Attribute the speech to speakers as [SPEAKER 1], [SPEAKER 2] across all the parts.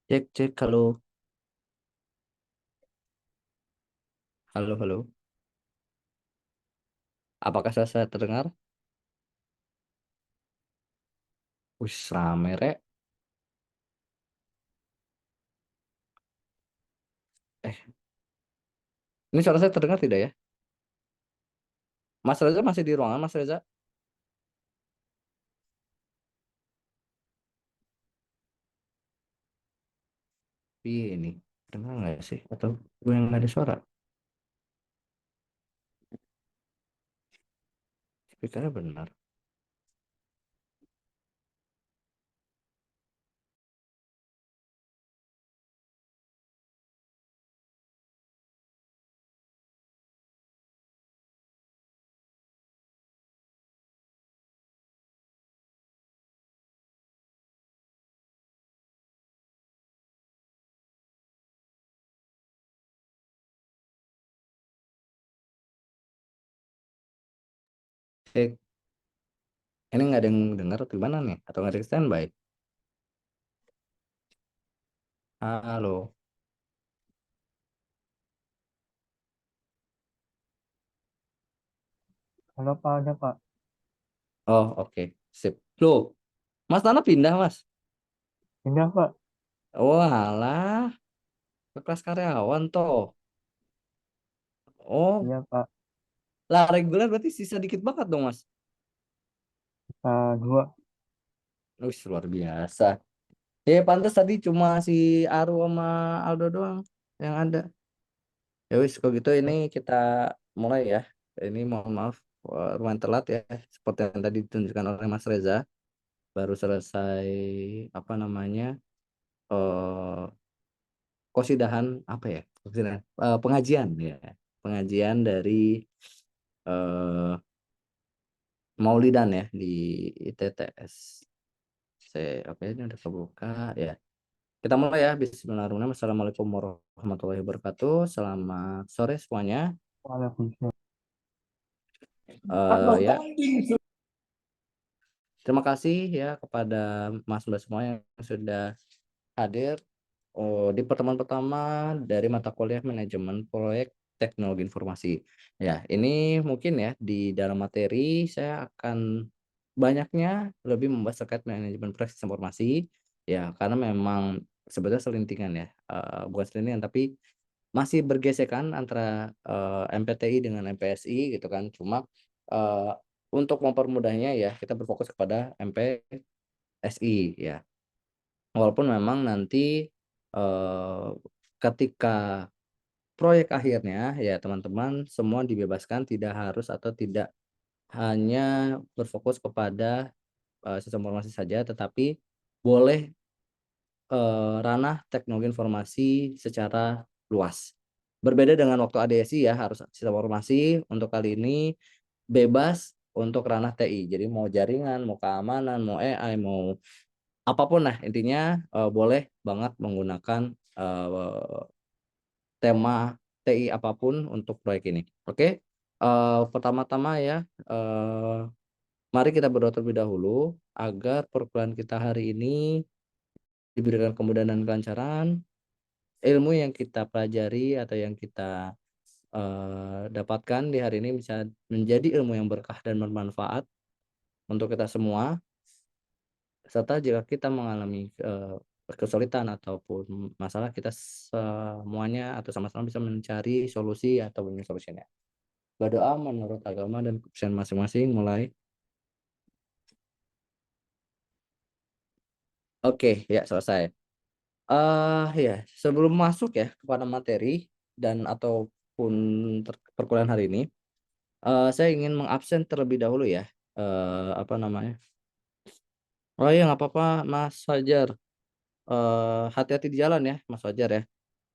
[SPEAKER 1] Cek, cek, halo, halo, halo. Apakah saya terdengar? Wih, rame, Rek. Eh, ini suara saya terdengar tidak ya? Mas Reza masih di ruangan, Mas Reza? Ini, terdengar nggak sih? Atau gue yang nggak ada suara? Speakernya benar. Eh, ini nggak ada yang dengar atau gimana nih? Atau nggak ada yang standby? Halo.
[SPEAKER 2] Halo Pak, ada Pak.
[SPEAKER 1] Oh, oke. Sip. Loh, Mas Nana pindah, Mas?
[SPEAKER 2] Pindah Pak.
[SPEAKER 1] Oh, alah. Ke kelas karyawan, toh. Oh,
[SPEAKER 2] Iya Pak.
[SPEAKER 1] lah reguler berarti sisa dikit banget dong, Mas.
[SPEAKER 2] Kita dua.
[SPEAKER 1] Wih, luar biasa. Ya, pantas tadi cuma si Aru sama Aldo doang yang ada. Ya wis, kalau gitu ini kita mulai ya. Ini mohon maaf, lumayan telat ya. Seperti yang tadi ditunjukkan oleh Mas Reza. Baru selesai, apa namanya, eh kosidahan, apa ya? Kosidahan, pengajian ya. Pengajian dari eh Maulidan ya di ITTS. Oke, ini udah kebuka ya. Kita mulai ya. Bismillahirrahmanirrahim. Assalamualaikum warahmatullahi wabarakatuh. Selamat sore semuanya.
[SPEAKER 2] Waalaikumsalam.
[SPEAKER 1] Ya, terima kasih ya kepada Mas-Mbak semua yang sudah hadir di pertemuan pertama dari mata kuliah manajemen proyek teknologi informasi. Ya, ini mungkin ya di dalam materi saya akan banyaknya lebih membahas terkait manajemen proyek sistem informasi ya, karena memang sebetulnya selintingan ya, bukan selintingan tapi masih bergesekan antara MPTI dengan MPSI gitu kan. Cuma eh, untuk mempermudahnya ya kita berfokus kepada MPSI ya. Walaupun memang nanti eh, ketika proyek akhirnya ya teman-teman semua dibebaskan, tidak harus atau tidak hanya berfokus kepada sistem informasi saja, tetapi boleh ranah teknologi informasi secara luas. Berbeda dengan waktu ADSI ya, harus sistem informasi. Untuk kali ini bebas untuk ranah TI. Jadi mau jaringan, mau keamanan, mau AI, mau apapun lah intinya, boleh banget menggunakan eh, tema TI apapun untuk proyek ini. Oke. Pertama-tama ya, mari kita berdoa terlebih dahulu agar perkuliahan kita hari ini diberikan kemudahan dan kelancaran. Ilmu yang kita pelajari atau yang kita dapatkan di hari ini bisa menjadi ilmu yang berkah dan bermanfaat untuk kita semua, serta jika kita mengalami kesulitan ataupun masalah, kita semuanya atau sama-sama bisa mencari solusi atau win solutionnya. Berdoa menurut agama dan kepercayaan masing-masing. Mulai. Oke, ya selesai. Ya, sebelum masuk ya kepada materi dan ataupun perkuliahan hari ini, saya ingin mengabsen terlebih dahulu ya. Apa namanya? Oh iya, nggak apa-apa, Mas Fajar. Hati-hati di jalan ya, Mas Fajar ya.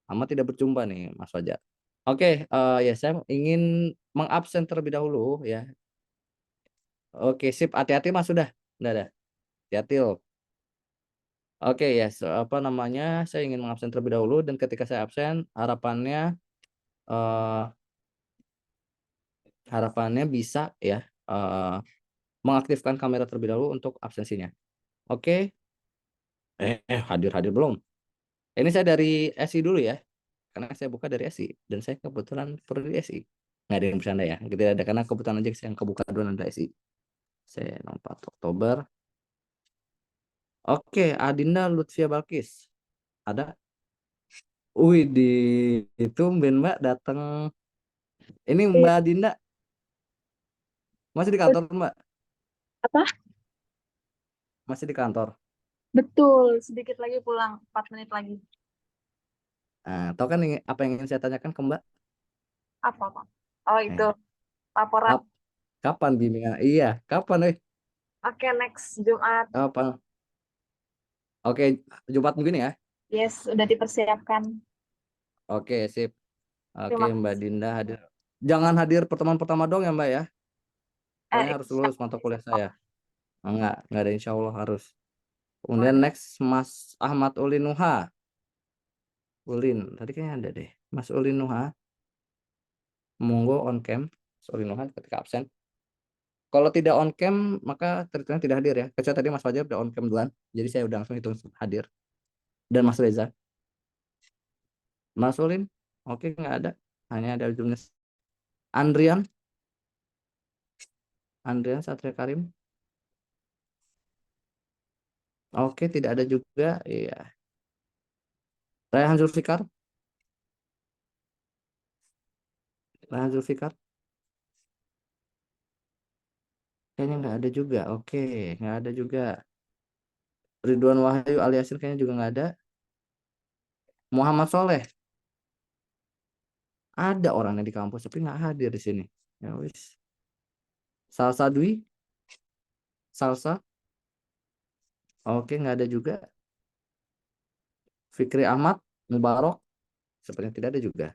[SPEAKER 1] Lama tidak berjumpa nih, Mas Fajar. Oke, ya saya ingin mengabsen terlebih dahulu ya. Oke, sip. Hati-hati Mas, sudah. Udah ada. Hati-hati loh. Oke ya, apa namanya? Saya ingin mengabsen terlebih dahulu dan ketika saya absen, eh, harapannya bisa ya, eh, mengaktifkan kamera terlebih dahulu untuk absensinya. Oke. Hadir-hadir belum? Ini saya dari SI dulu ya, karena saya buka dari SI dan saya kebetulan perlu di SI. Nggak ada yang bercanda ya, gitu ada karena kebetulan aja saya yang kebuka dulu ada SI. Saya 4 Oktober. Oke, Adinda Lutfia Balkis. Ada? Wih, itu Mbak datang. Ini
[SPEAKER 3] Iya,
[SPEAKER 1] Mbak Adinda masih di kantor Mbak?
[SPEAKER 3] apa?
[SPEAKER 1] Masih di kantor.
[SPEAKER 3] Betul, sedikit lagi pulang, 4 menit lagi.
[SPEAKER 1] Nah, tahu kan apa yang ingin saya tanyakan ke Mbak?
[SPEAKER 3] Apa, Pak? Oh, itu
[SPEAKER 1] Eh,
[SPEAKER 3] laporan.
[SPEAKER 1] kap- kapan bimbingan? Iya, kapan
[SPEAKER 3] Oke, next Jumat.
[SPEAKER 1] Kapan? Oke, Jumat minggu ini ya.
[SPEAKER 3] Yes, udah dipersiapkan.
[SPEAKER 1] Oke, sip. Oke,
[SPEAKER 3] Terima
[SPEAKER 1] Mbak
[SPEAKER 3] kasih.
[SPEAKER 1] Dinda hadir. Jangan hadir pertemuan pertama dong ya, Mbak ya. Pokoknya harus
[SPEAKER 3] Insya
[SPEAKER 1] lulus mata kuliah saya. Enggak ada insya Allah harus. Kemudian
[SPEAKER 3] Allah.
[SPEAKER 1] next Mas Ahmad Ulin Nuha. Ulin, tadi kayaknya ada deh. Mas Ulin Nuha, monggo on cam. Mas Ulin Nuha ketika absen. Kalau tidak on cam, maka terhitung tidak hadir ya. Kecuali tadi Mas Fajar udah on cam duluan. Jadi saya udah langsung hitung hadir. Dan Mas Reza. Mas Ulin, oke nggak ada. Hanya ada jumlah. Andrian, Andrian Satria Karim. Oke, tidak ada juga. Iya. Rayhan Zulfikar. Rayhan Zulfikar. Kayaknya nggak ada juga. Oke, nggak ada juga. Ridwan Wahyu Aliasin kayaknya juga nggak ada. Muhammad Soleh. Ada orangnya di kampus, tapi nggak hadir di sini. Ya wis. Salsa Dwi. Salsa. Oke, nggak ada juga. Fikri Ahmad. Mubarok. Sepertinya tidak ada juga.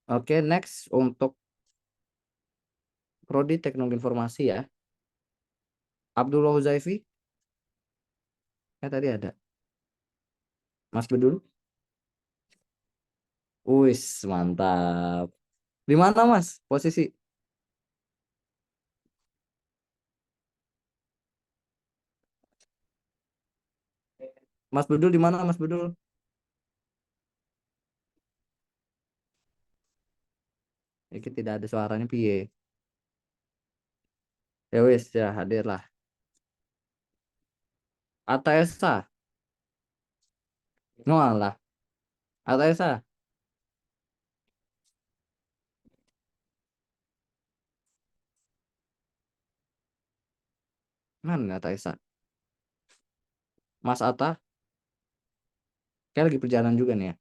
[SPEAKER 1] Oke, next. Untuk Prodi Teknologi Informasi ya. Abdullah Huzaifi. Tadi ada. Mas Bedul. Wis, mantap. Di mana Mas posisi? Mas Bedul di mana Mas Bedul? Ini tidak ada suaranya piye. Ya wis ya hadir lah. Atesa. Ngolah. Atesa. Mana Atesa? Mas Atta. Kayak lagi perjalanan juga nih ya.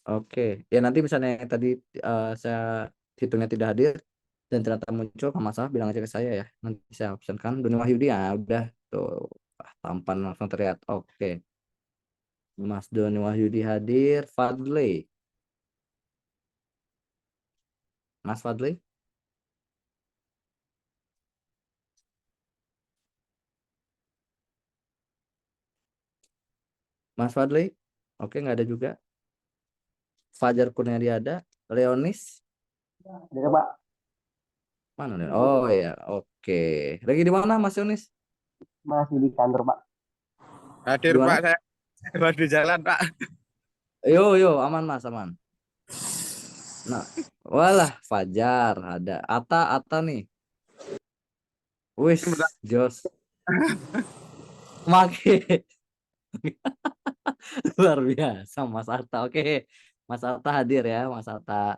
[SPEAKER 1] Oke. Ya nanti misalnya yang tadi saya hitungnya tidak hadir dan ternyata muncul nggak masalah bilang aja ke saya ya. Nanti saya absenkan. Doni Wahyudi ya udah tuh. Tampan langsung terlihat. Oke. Mas Doni Wahyudi hadir. Fadli. Mas Fadli. Mas Fadli. Oke nggak ada juga. Fajar Kurniadi ada. Leonis.
[SPEAKER 2] Ada Pak,
[SPEAKER 1] Mana nih? Oh ya, oke. Lagi di mana Mas Leonis?
[SPEAKER 2] masih di kantor Pak.
[SPEAKER 1] Di
[SPEAKER 4] Hadir Pak,
[SPEAKER 1] mana?
[SPEAKER 4] saya baru di jalan Pak.
[SPEAKER 1] Yo, aman Mas, aman. Nah, walah Fajar ada. Ata nih.
[SPEAKER 4] Bentar.
[SPEAKER 1] Wis, Jos. Make luar biasa Mas Atta. Oke. Mas Atta hadir ya, Mas Atta.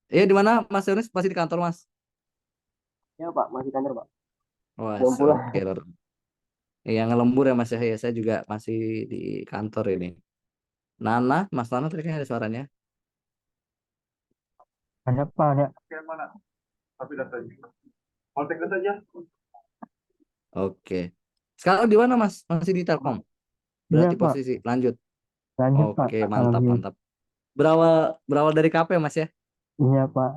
[SPEAKER 1] Di mana Mas Leonis? Masih di kantor, Mas?
[SPEAKER 2] Ya Pak, masih kantor Pak.
[SPEAKER 1] Wah,
[SPEAKER 2] Belum pulang.
[SPEAKER 1] oke. Yang ngelembur ya Mas ya. Ya, saya juga masih di kantor ini. Nana, Mas Nana tadi kan ada suaranya.
[SPEAKER 2] Ada Pak, ada.
[SPEAKER 1] Oke. Sekarang di mana Mas? Masih di Telkom.
[SPEAKER 2] Iya
[SPEAKER 1] Berarti
[SPEAKER 2] Pak,
[SPEAKER 1] posisi lanjut.
[SPEAKER 2] lanjut Pak.
[SPEAKER 1] Oke, mantap,
[SPEAKER 2] Alhamdulillah.
[SPEAKER 1] mantap. Berawal berawal dari KP Mas ya?
[SPEAKER 2] Iya Pak.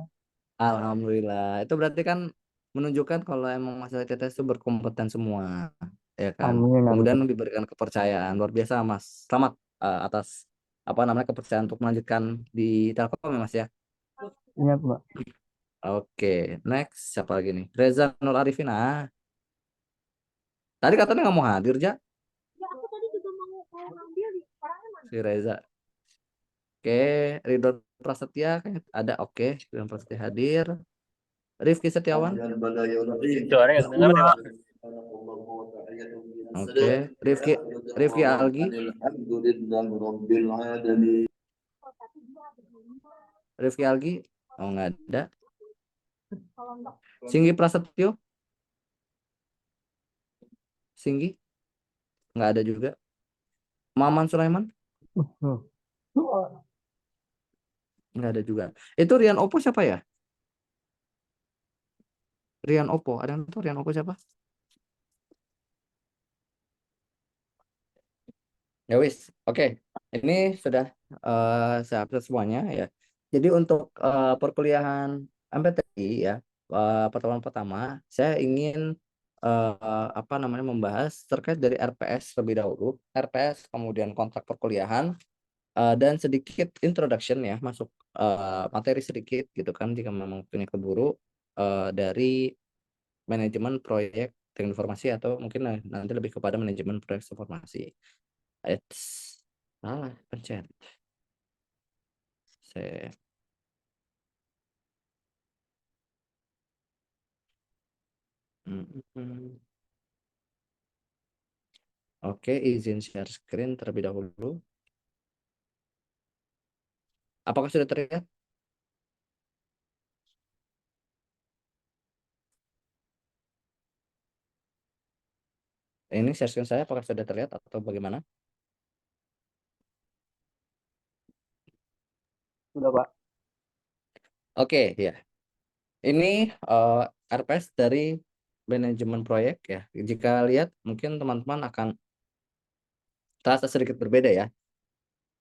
[SPEAKER 1] Alhamdulillah. Itu berarti kan menunjukkan kalau emang masalah TTS itu berkompeten semua, ya kan?
[SPEAKER 2] Amin,
[SPEAKER 1] Kemudian
[SPEAKER 2] amin.
[SPEAKER 1] diberikan kepercayaan luar biasa Mas. Selamat atas apa namanya kepercayaan untuk melanjutkan di Telkom ya Mas ya.
[SPEAKER 2] Iya Pak.
[SPEAKER 1] Oke, next siapa lagi nih? Reza Nur Arifin. Tadi katanya nggak mau hadir, Ja. si Reza. Oke, Ridwan Prasetya kayaknya ada. Oke, Ridwan Prasetya hadir. Rifki Setiawan.
[SPEAKER 5] Suaranya kedengaran ya, Pak?
[SPEAKER 1] Oke, Rifki Algi. Rifki Algi. Oh, nggak ada. Singgi Prasetyo. Singgi. Nggak ada juga. Maman Sulaiman. Nggak ada juga. Itu Rian Oppo siapa ya? Rian Oppo. Ada yang tahu Rian Oppo siapa? Ya wis. Oke. Ini sudah saya upload semuanya ya. Jadi untuk perkuliahan MPTI ya, pertemuan pertama saya ingin membahas terkait dari RPS terlebih dahulu. RPS, kemudian kontrak perkuliahan, dan sedikit introduction ya, masuk materi sedikit gitu kan, jika memang punya keburu dari manajemen proyek teknik informasi, atau mungkin nanti lebih kepada manajemen proyek informasi. Salah pencet. Saya Oke, izin share screen terlebih dahulu. Apakah sudah terlihat? Ini share screen saya apakah sudah terlihat atau bagaimana?
[SPEAKER 2] Sudah, Pak.
[SPEAKER 1] Oke, ya. Ini RPS dari manajemen proyek ya. Jika lihat mungkin teman-teman akan terasa sedikit berbeda ya.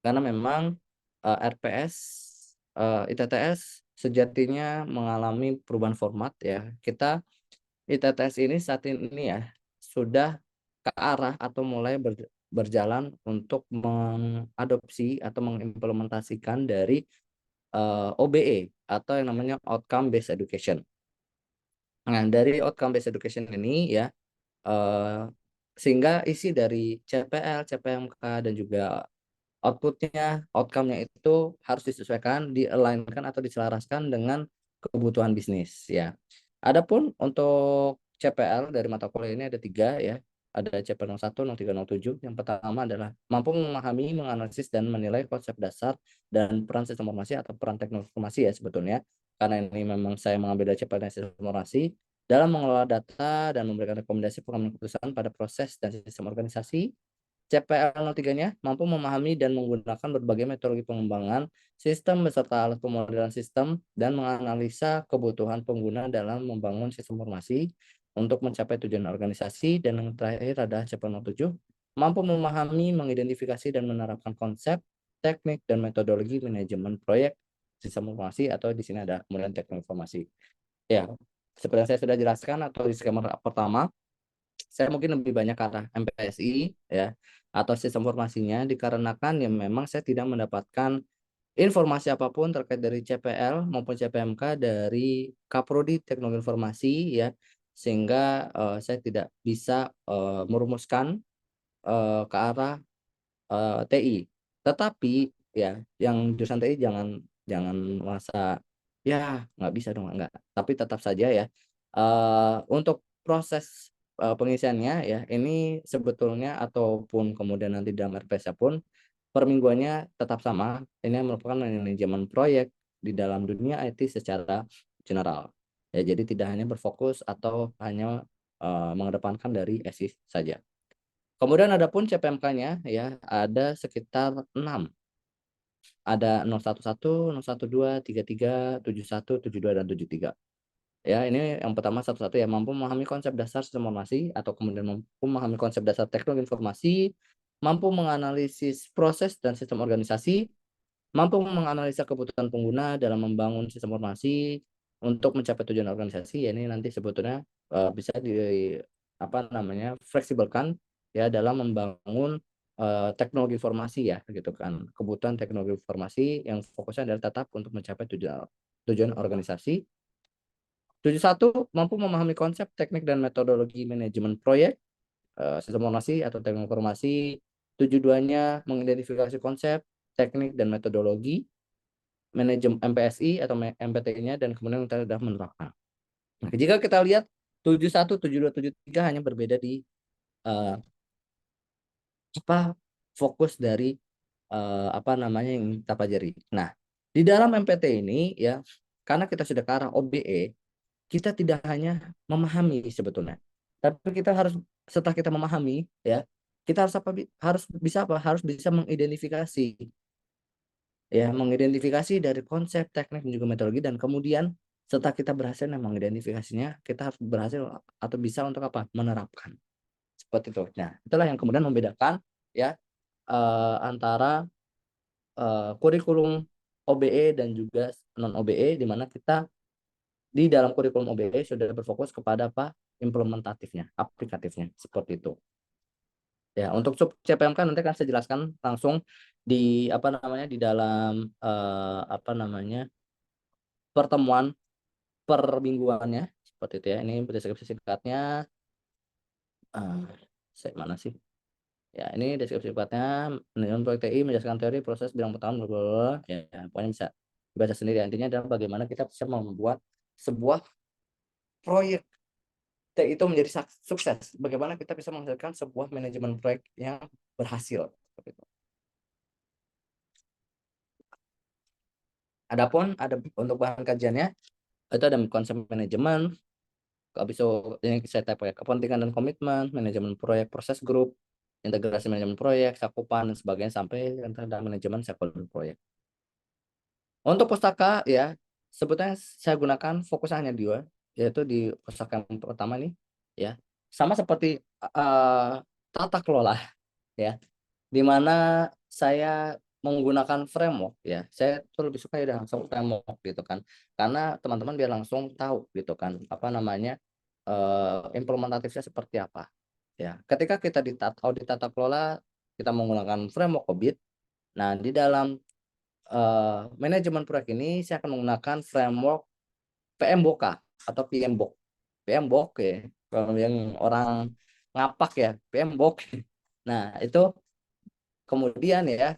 [SPEAKER 1] Karena memang RPS ITTS sejatinya mengalami perubahan format ya. Kita ITTS ini saat ini ya sudah ke arah atau mulai berjalan untuk mengadopsi atau mengimplementasikan dari OBE atau yang namanya Outcome Based Education. Nah, dari Outcome Based Education ini ya, sehingga isi dari CPL, CPMK dan juga outputnya, outcome-nya itu harus disesuaikan, di-align-kan atau diselaraskan dengan kebutuhan bisnis ya. Adapun untuk CPL dari mata kuliah ini ada 3 ya. Ada CPL 01, 03, 07. Yang pertama adalah mampu memahami, menganalisis dan menilai konsep dasar dan peran sistem informasi atau peran teknologi informasi ya sebetulnya. Karena ini memang saya mengambil dari CPL dan sistem informasi dalam mengelola data dan memberikan rekomendasi pengambilan keputusan pada proses dan sistem organisasi. CPL 03-nya mampu memahami dan menggunakan berbagai metodologi pengembangan sistem beserta alat pemodelan sistem dan menganalisa kebutuhan pengguna dalam membangun sistem informasi untuk mencapai tujuan organisasi. Dan yang terakhir adalah CPL 07, mampu memahami, mengidentifikasi dan menerapkan konsep, teknik dan metodologi manajemen proyek sistem informasi, atau di sini ada kemudian teknik informasi. Ya, seperti yang saya sudah jelaskan atau di skema pertama, saya mungkin lebih banyak ke arah MPSI ya atau sistem informasinya, dikarenakan ya memang saya tidak mendapatkan informasi apapun terkait dari CPL maupun CPMK dari Kaprodi Teknologi Informasi ya, sehingga saya tidak bisa merumuskan ke arah TI. Tetapi ya yang jurusan TI jangan jangan merasa ya nggak bisa dong, nggak. Tapi tetap saja ya untuk proses pengisiannya ya ini sebetulnya, ataupun kemudian nanti dalam RPS pun permingguannya tetap sama. Ini merupakan manajemen proyek di dalam dunia IT secara general. Ya, jadi tidak hanya berfokus atau hanya mengedepankan dari ESIS saja. Kemudian ada pun CPMK-nya ya ada sekitar 6. Ada 011, 012, 33, 71, 72 dan 73. Ya, ini yang pertama satu-satu ya, mampu memahami konsep dasar sistem informasi atau kemudian mampu memahami konsep dasar teknologi informasi, mampu menganalisis proses dan sistem organisasi, mampu menganalisa kebutuhan pengguna dalam membangun sistem informasi untuk mencapai tujuan organisasi. Ya, ini nanti sebetulnya bisa fleksibelkan ya dalam membangun teknologi informasi ya gitu kan. Kebutuhan teknologi informasi yang fokusnya adalah tetap untuk mencapai tujuan organisasi. 71 mampu memahami konsep, teknik dan metodologi manajemen proyek sistem informasi atau teknologi informasi 72-nya mengidentifikasi konsep, teknik, dan metodologi, manajemen MPSI atau MPTI-nya, dan kemudian kita sudah menerapkan. Nah, jika kita lihat 71, 72, 73 hanya berbeda di fokus dari yang kita pelajari. Nah, di dalam MPT ini ya, karena kita sudah ke arah OBE, kita tidak hanya memahami sebetulnya, tapi kita harus, setelah kita memahami ya, kita harus bisa mengidentifikasi ya, mengidentifikasi dari konsep, teknik, dan juga metodologi, dan kemudian setelah kita berhasil mengidentifikasinya, kita harus berhasil atau bisa untuk menerapkan seperti itu. Nah, itulah yang kemudian membedakan ya antara kurikulum OBE dan juga non OBE, di mana kita di dalam kurikulum OBE sudah berfokus kepada implementatifnya, aplikatifnya, seperti itu. Ya, untuk sub CPMK nanti akan saya jelaskan langsung di di dalam pertemuan per mingguannya, seperti itu ya. Ini deskripsi singkatnya. Mana sih? Ya, ini deskripsi singkatnya. Manajemen proyek TI menjelaskan teori proses bidang pertama, ya, pokoknya bisa dibaca sendiri. Intinya adalah bagaimana kita bisa membuat sebuah proyek TI itu menjadi sukses. Bagaimana kita bisa menghasilkan sebuah manajemen proyek yang berhasil. Seperti itu. Adapun untuk bahan kajiannya itu ada konsep manajemen, habis itu yang saya type ya, kepentingan dan komitmen, manajemen proyek, proses grup, integrasi manajemen proyek, cakupan dan sebagainya, sampai tentang manajemen stakeholder proyek. Untuk pustaka ya, sebetulnya saya gunakan fokus hanya dua, yaitu di pustaka yang pertama nih ya, sama seperti tata kelola ya, di mana saya menggunakan framework ya. Saya tuh lebih suka ya langsung framework gitu kan, karena teman-teman biar langsung tahu gitu kan implementatifnya seperti apa ya. Ketika kita di audit tata kelola, kita menggunakan framework OBIT. Nah, di dalam manajemen proyek ini saya akan menggunakan framework PMBOK atau PMBOK. PMBOK ya, kalau yang orang ngapak ya, PMBOK. Nah, itu kemudian ya,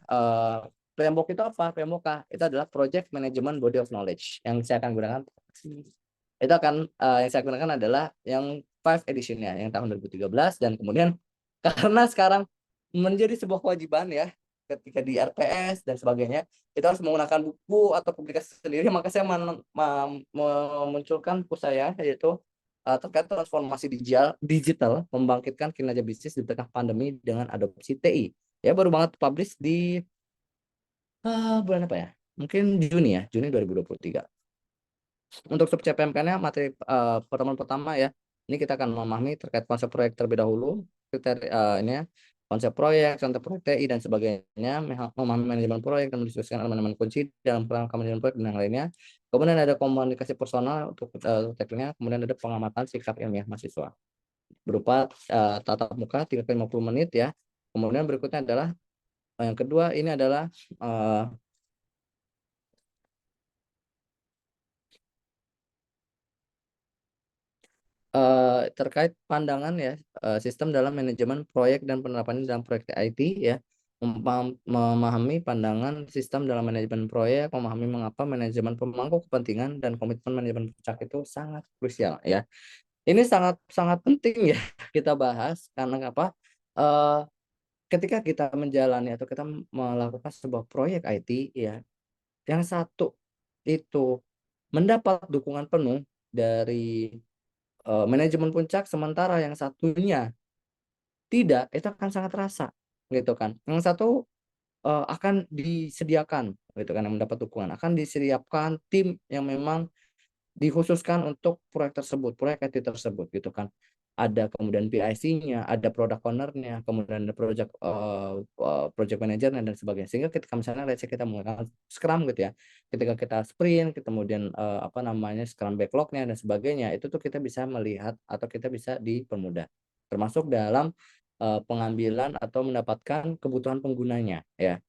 [SPEAKER 1] PMBOK itu apa? PMBOK itu adalah Project Management Body of Knowledge. Yang saya akan gunakan itu yang saya gunakan adalah yang 5 edition-nya yang tahun 2013, dan kemudian karena sekarang menjadi sebuah kewajiban ya, ketika di RPS dan sebagainya itu harus menggunakan buku atau publikasi sendiri, maka saya memunculkan buku saya, yaitu terkait transformasi digital membangkitkan kinerja bisnis di tengah pandemi dengan adopsi TI. Ya, baru banget publish di bulan apa ya? Mungkin Juni 2023. Untuk sub CPMK-nya materi pertemuan pertama ya. Ini kita akan memahami terkait konsep proyek terlebih dahulu, kriteria konsep proyek, contoh proyek TI dan sebagainya, memahami manajemen proyek dan mendiskusikan elemen kunci dalam kerangka manajemen proyek dan yang lainnya. Kemudian ada komunikasi personal untuk tekniknya, kemudian ada pengamatan sikap ilmiah mahasiswa berupa tatap muka 3-50 menit ya. Kemudian berikutnya adalah yang kedua ini adalah terkait pandangan ya, sistem dalam manajemen proyek dan penerapannya dalam proyek IT ya, memahami pandangan sistem dalam manajemen proyek, memahami mengapa manajemen pemangku kepentingan dan komitmen manajemen puncak itu sangat krusial ya. Ini sangat sangat penting ya kita bahas, karena apa? Ketika kita menjalani atau kita melakukan sebuah proyek IT ya, yang satu itu mendapat dukungan penuh dari manajemen puncak, sementara yang satunya tidak, itu akan sangat terasa gitu kan. Yang satu akan disediakan gitu kan, yang mendapat dukungan akan disediakan tim yang memang dikhususkan untuk proyek tersebut, proyek IT tersebut gitu kan. Ada kemudian PIC-nya, ada product owner-nya, kemudian ada project manager-nya dan sebagainya. Sehingga ketika misalnya let's say kita menggunakan Scrum gitu ya, ketika kita sprint, kemudian Scrum backlog-nya dan sebagainya, itu tuh kita bisa melihat atau kita bisa dipermudah. Termasuk dalam pengambilan atau mendapatkan kebutuhan penggunanya ya.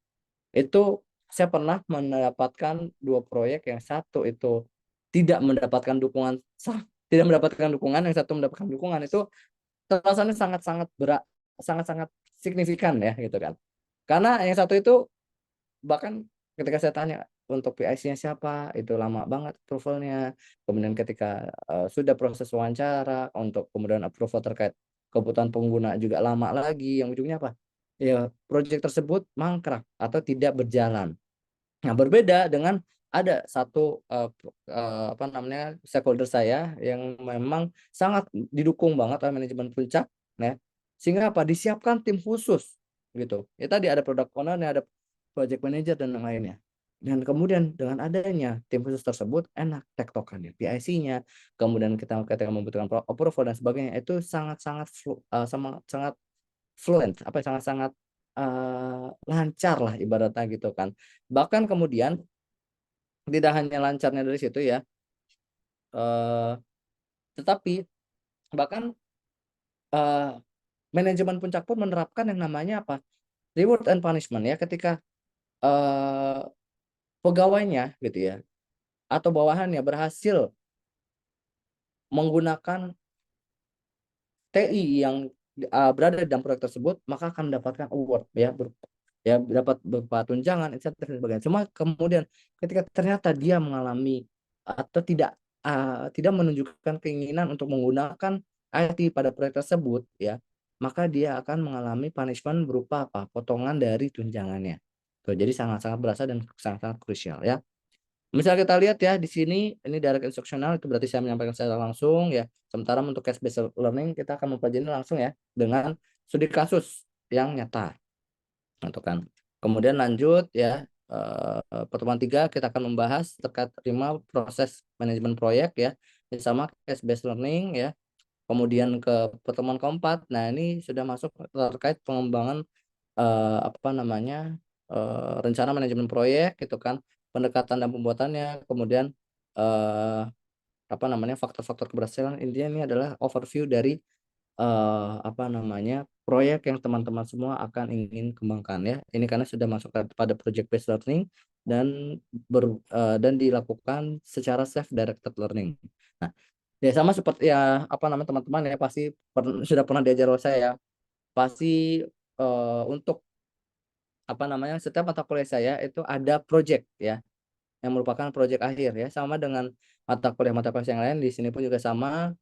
[SPEAKER 1] Itu saya pernah mendapatkan 2 proyek, yang satu itu tidak mendapatkan dukungan, yang satu mendapatkan dukungan, itu rasanya sangat-sangat berat, sangat-sangat signifikan ya gitu kan. Karena yang satu itu bahkan ketika saya tanya untuk PIC-nya siapa, itu lama banget approval-nya. Kemudian ketika sudah proses wawancara untuk kemudian approval terkait kebutuhan pengguna juga lama lagi. Yang ujungnya apa? Ya, proyek tersebut mangkrak atau tidak berjalan. Nah, berbeda dengan ada satu apa namanya stakeholder saya yang memang sangat didukung banget oleh manajemen puncak, ya. Sehingga apa? Disiapkan tim khusus gitu. Ya tadi ada product owner, ada project manager dan yang lainnya. Dan kemudian dengan adanya tim khusus tersebut enak tektokannya, PIC-nya, kemudian kita ketika membutuhkan approval dan sebagainya itu sangat-sangat sangat fluent, apa ya, sangat-sangat lancar lah ibaratnya gitu kan. Bahkan kemudian tidak hanya lancarnya dari situ ya, tetapi bahkan manajemen puncak pun menerapkan yang namanya apa? Reward and punishment ya, ketika pegawainya gitu ya atau bawahannya berhasil menggunakan TI yang berada dalam proyek tersebut, maka akan mendapatkan award ya, ya dapat berupa tunjangan, insentif dan sebagainya. Cuma kemudian ketika ternyata dia mengalami atau tidak menunjukkan keinginan untuk menggunakan IT pada proyek tersebut ya, maka dia akan mengalami punishment berupa apa? Potongan dari tunjangannya. Tuh, jadi sangat-sangat berasa dan sangat-sangat krusial ya. Misal kita lihat ya di sini ini direct instructional, itu berarti saya menyampaikan secara langsung ya. Sementara untuk case based learning kita akan mempelajari langsung ya dengan studi kasus yang nyata. Gitu kan. Kemudian lanjut ya, pertemuan 3 kita akan membahas terkait 5 proses manajemen proyek ya, sama case based learning ya. Kemudian ke pertemuan keempat, nah ini sudah masuk terkait pengembangan apa namanya, rencana manajemen proyek gitu kan, pendekatan dan pembuatannya, kemudian apa namanya, faktor-faktor keberhasilan. Intinya ini adalah overview dari apa namanya, proyek yang teman-teman semua akan ingin kembangkan ya. Ini karena sudah masuk pada project based learning dan dan dilakukan secara self directed learning. Nah, ya sama seperti ya apa namanya teman-teman ya pasti sudah pernah diajar oleh saya ya. Pasti untuk apa namanya, setiap mata kuliah saya itu ada project ya, yang merupakan project akhir ya, sama dengan mata kuliah yang lain di sini pun juga sama,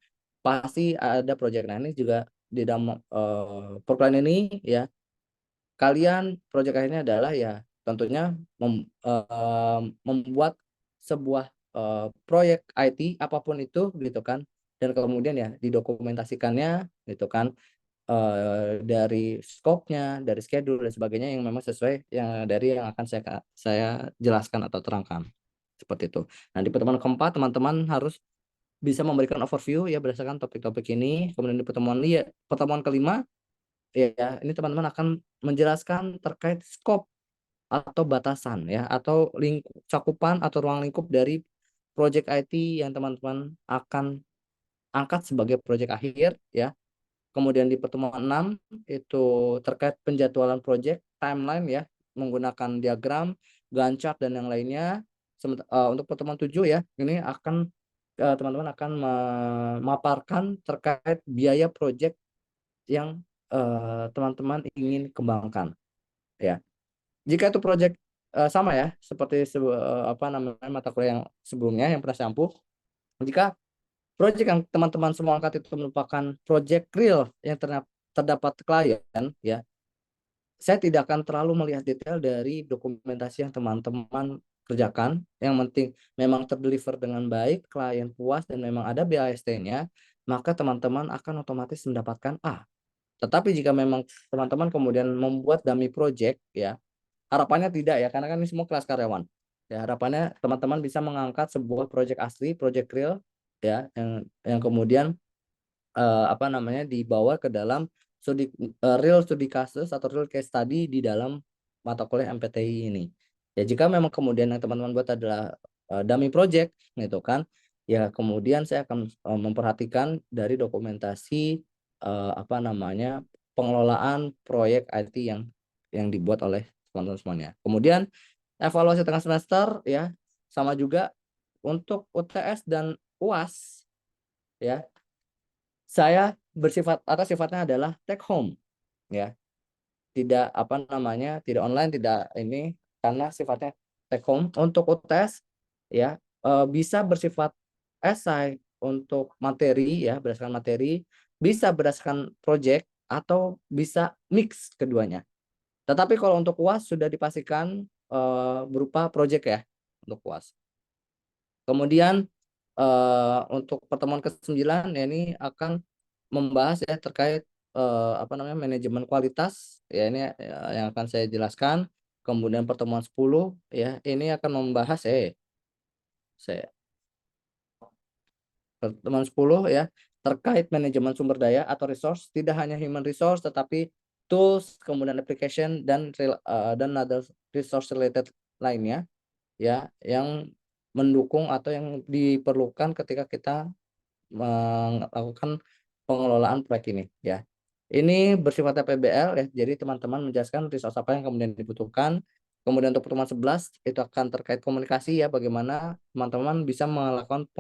[SPEAKER 1] pasti ada project. Nah, ini juga di dalam perkuliahan ini ya, kalian project akhirnya adalah ya tentunya membuat sebuah proyek IT apapun itu gitu kan, dan kemudian ya didokumentasikannya gitu kan, dari skopnya, dari schedule dan sebagainya yang memang sesuai yang dari yang akan saya jelaskan atau terangkan, seperti itu. Nah, di pertemuan keempat teman-teman harus bisa memberikan overview ya berdasarkan topik-topik ini. Kemudian di pertemuan kelima ya ini teman-teman akan menjelaskan terkait skop atau batasan ya, atau cakupan atau ruang lingkup dari project IT yang teman-teman akan angkat sebagai project akhir ya. Kemudian di pertemuan 6 itu terkait penjadwalan project, timeline ya, menggunakan diagram, Gantt chart dan yang lainnya. Untuk pertemuan 7 ya, ini akan teman-teman akan memaparkan terkait biaya project yang teman-teman ingin kembangkan ya. Jika itu project sama ya, seperti apa namanya mata kuliah yang sebelumnya yang pernah saya ampuh, jika proyek yang teman-teman semua angkat itu merupakan proyek real yang terdapat klien ya, saya tidak akan terlalu melihat detail dari dokumentasi yang teman-teman kerjakan. Yang penting memang terdeliver dengan baik, klien puas dan memang ada BAST-nya, maka teman-teman akan otomatis mendapatkan A. Tetapi jika memang teman-teman kemudian membuat dummy project ya, harapannya tidak ya, karena kan ini semua kelas karyawan. Ya, harapannya teman-teman bisa mengangkat sebuah project asli, project real ya, yang kemudian apa namanya dibawa ke dalam real studi kasus atau real case study di dalam mata kuliah MPTI ini. Ya, jika memang kemudian yang teman-teman buat adalah dummy project gitu kan, ya kemudian saya akan memperhatikan dari dokumentasi apa namanya pengelolaan proyek IT yang dibuat oleh teman-teman semuanya. Kemudian evaluasi tengah semester ya, sama juga untuk UTS dan UAS ya, saya bersifat atau sifatnya adalah take home ya. tidak apa namanya, tidak online, tidak ini karena sifatnya take home. Untuk UTS ya bisa bersifat esai untuk materi ya, berdasarkan materi, bisa berdasarkan project atau bisa mix keduanya. Tetapi kalau untuk UAS sudah dipastikan berupa project ya untuk UAS. Kemudian untuk pertemuan ke-9 ya ini akan membahas ya terkait apa namanya manajemen kualitas ya ini yang akan saya jelaskan. Kemudian pertemuan 10 ya ini akan membahas saya pertemuan 10 ya terkait manajemen sumber daya atau resource, tidak hanya human resource tetapi tools, kemudian application dan other resource related lainnya ya yang mendukung atau yang diperlukan ketika kita melakukan pengelolaan proyek ini ya. Ini bersifatnya PBL ya. Jadi teman-teman menjelaskan resource apa yang kemudian dibutuhkan. Kemudian untuk pertemuan 11 itu akan terkait komunikasi ya, bagaimana teman-teman bisa melakukan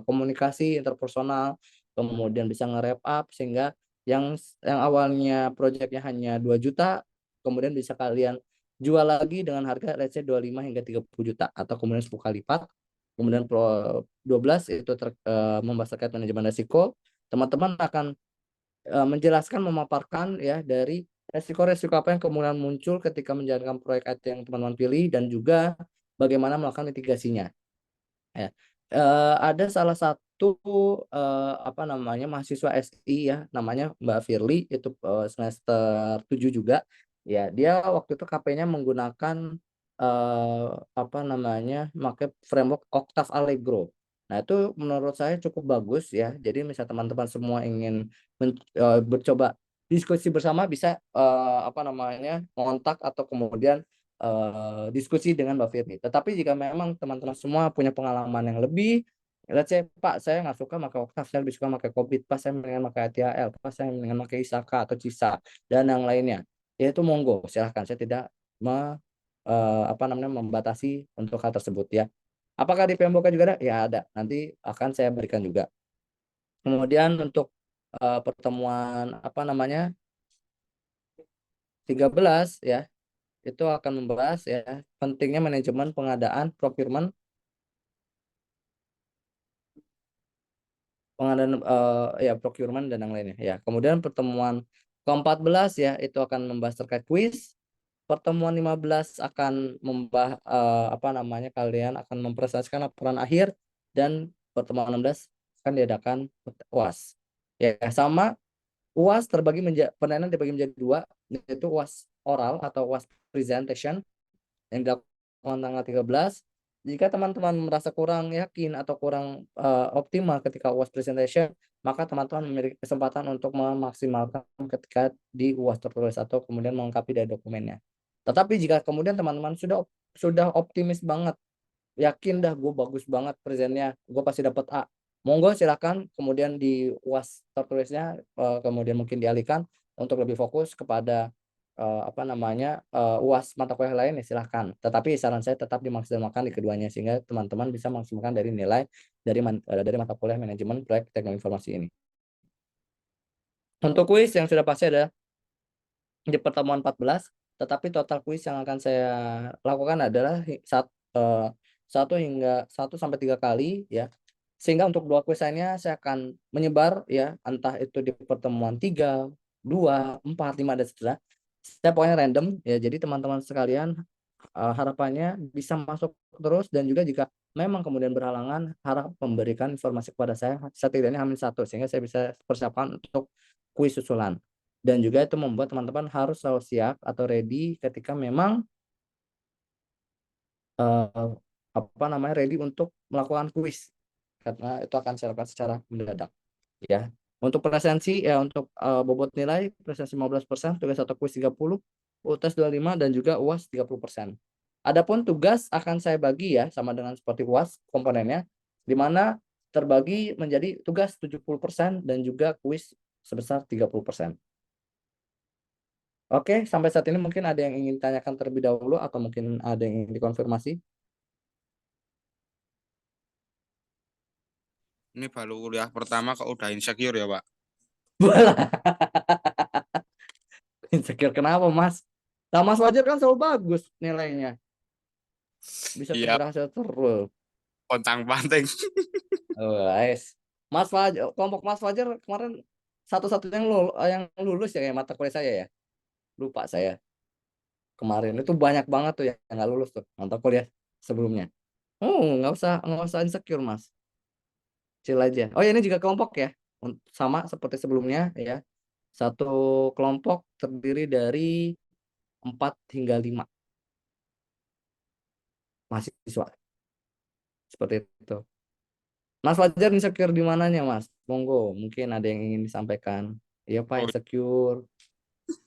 [SPEAKER 1] komunikasi interpersonal, kemudian bisa nge-wrap up sehingga yang awalnya proyeknya hanya 2 juta, kemudian bisa kalian jual lagi dengan harga let's say 25 hingga 30 juta atau kemudian 10 kali lipat. Kemudian Pro 12 itu membahas terkait manajemen risiko. Teman-teman akan menjelaskan, memaparkan ya dari resiko-resiko apa yang kemudian muncul ketika menjalankan proyek IT yang teman-teman pilih dan juga bagaimana melakukan mitigasinya. Ya. Ada salah satu apa namanya mahasiswa SI ya, namanya Mbak Firly itu semester 7 juga. Ya, dia waktu itu KP-nya menggunakan apa namanya, pakai framework Octave Allegro. Nah, itu menurut saya cukup bagus ya. Jadi misal teman-teman semua ingin bercoba diskusi bersama bisa apa namanya, ngontak atau kemudian diskusi dengan Mbak Firly. Tetapi jika memang teman-teman semua punya pengalaman yang lebih, let's say Pak saya nggak suka pakai Octave, saya lebih suka pakai Cobit, Pak saya mendingan pakai ATAL, Pak saya mendingan pakai Isaka atau Cisa dan yang lainnya. Ya itu monggo, silahkan. Saya tidak apa namanya membatasi untuk hal tersebut ya. Apakah di PMBOK juga ada? Ya ada. Nanti akan saya berikan juga. Kemudian untuk pertemuan apa namanya 13 ya itu akan membahas ya pentingnya manajemen pengadaan pengadaan ya procurement dan yang lainnya ya. Kemudian pertemuan ke-14 ya itu akan membahas terkait kuis. Pertemuan 15 akan membahas apa namanya kalian akan mempresentasikan laporan akhir dan pertemuan 16 akan diadakan UAS. Ya sama UAS penilaian dibagi menjadi 2 yaitu UAS oral atau UAS presentation yang dilakukan tanggal 13. Jika teman-teman merasa kurang yakin atau kurang optimal ketika UAS presentation, maka teman-teman memiliki kesempatan untuk memaksimalkan ketika di UAS tertulis atau kemudian melengkapi dari dokumennya. Tetapi jika kemudian teman-teman sudah optimis banget, yakin dah gue bagus banget presennya, gue pasti dapat A. Monggo silakan kemudian di UAS tertulisnya kemudian mungkin dialihkan untuk lebih fokus kepada apa namanya UAS mata kuliah lain ya silahkan. Tetapi saran saya tetap dimaksimalkan di keduanya sehingga teman-teman bisa maksimalkan dari nilai dari mata kuliah manajemen proyek teknologi informasi ini. Untuk kuis yang sudah pasti ada di pertemuan 14, tetapi total kuis yang akan saya lakukan adalah 1 sampai 3 kali ya. Sehingga untuk 2 kuis lainnya saya akan menyebar ya, entah itu di pertemuan 3, 2, 4, 5 dan seterusnya. Saya pokoknya random ya. Jadi teman-teman sekalian harapannya bisa masuk terus dan juga jika memang kemudian berhalangan harap memberikan informasi kepada saya setidaknya H-1 sehingga saya bisa persiapkan untuk kuis susulan. Dan juga itu membuat teman-teman harus selalu siap atau ready ketika memang apa namanya ready untuk melakukan kuis karena itu akan saya lakukan secara mendadak ya. Untuk presensi ya untuk bobot nilai presensi 15%, tugas atau kuis 30, UTS 25 dan juga UAS 30%. Adapun tugas akan saya bagi ya sama dengan seperti UAS komponennya di mana terbagi menjadi tugas 70% dan juga kuis sebesar 30%. Oke, sampai saat ini mungkin ada yang ingin tanyakan terlebih dahulu atau mungkin ada yang ingin dikonfirmasi.
[SPEAKER 4] Ini baru kuliah pertama kok udah insecure ya, Pak?
[SPEAKER 1] Insecure kenapa, Mas? Nah, Mas Fajar kan selalu bagus nilainya. Bisa
[SPEAKER 4] Iya,
[SPEAKER 1] berhasil terus.
[SPEAKER 4] pontang-panting.
[SPEAKER 1] Oh, guys. Mas Fajar, kelompok Mas Fajar kemarin satu-satunya yang lulus ya kayak mata kuliah saya ya. Lupa saya. Kemarin itu banyak banget tuh yang nggak lulus tuh mata kuliah sebelumnya. Oh, nggak usah insecure, Mas. Chill aja. Oh, ya ini juga kelompok ya. Sama seperti sebelumnya ya. Satu kelompok terdiri dari 4 hingga 5 mahasiswa. Seperti itu. Mas Fajar insecure di mananya, Mas? Monggo, mungkin ada yang ingin disampaikan. Iya, Pak,
[SPEAKER 4] Oh,
[SPEAKER 1] insecure.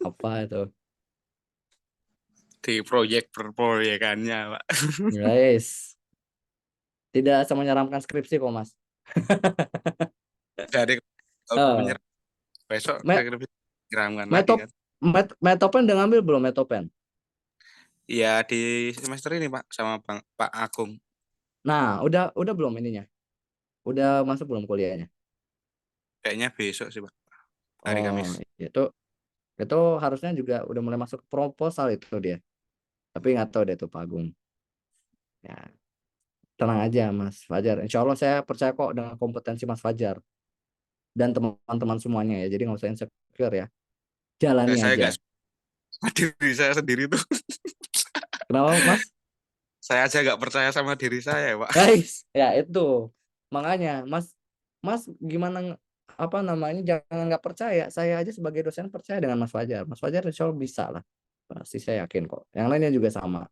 [SPEAKER 1] Apa itu?
[SPEAKER 4] di proyek per proyekannya, Pak.
[SPEAKER 1] Guys, tidak menyeramkan skripsi kok, Mas.
[SPEAKER 4] Dari kalau
[SPEAKER 1] Eh,
[SPEAKER 4] menyerah besok
[SPEAKER 1] Met,
[SPEAKER 4] saya geramkan lagi
[SPEAKER 1] metop,
[SPEAKER 4] kan.
[SPEAKER 1] Metopen udah ngambil belum Metopen?
[SPEAKER 4] Iya di semester ini Pak sama Pak Agung.
[SPEAKER 1] Nah, udah belum ininya? Udah masuk belum kuliahnya?
[SPEAKER 4] Kayaknya besok sih Pak, hari
[SPEAKER 1] Oh,
[SPEAKER 4] Kamis.
[SPEAKER 1] itu harusnya juga udah mulai masuk proposal itu dia. Tapi nggak tahu deh tuh Pak Agung. Ya, tenang aja Mas Fajar. Insya Allah saya percaya kok dengan kompetensi Mas Fajar dan teman-teman semuanya ya. Jadi nggak usah insecure ya.
[SPEAKER 4] Nah,
[SPEAKER 1] Jalani
[SPEAKER 4] saya
[SPEAKER 1] aja.
[SPEAKER 4] nggak sama diri saya sendiri tuh.
[SPEAKER 1] Kenapa Mas?
[SPEAKER 4] Saya aja nggak percaya sama diri saya Pak.
[SPEAKER 1] Guys, ya itu. Makanya Mas gimana apa namanya jangan nggak percaya. Saya aja sebagai dosen percaya dengan Mas Fajar. Mas Fajar insya Allah bisa lah. Pasti saya yakin kok. Yang lainnya juga sama.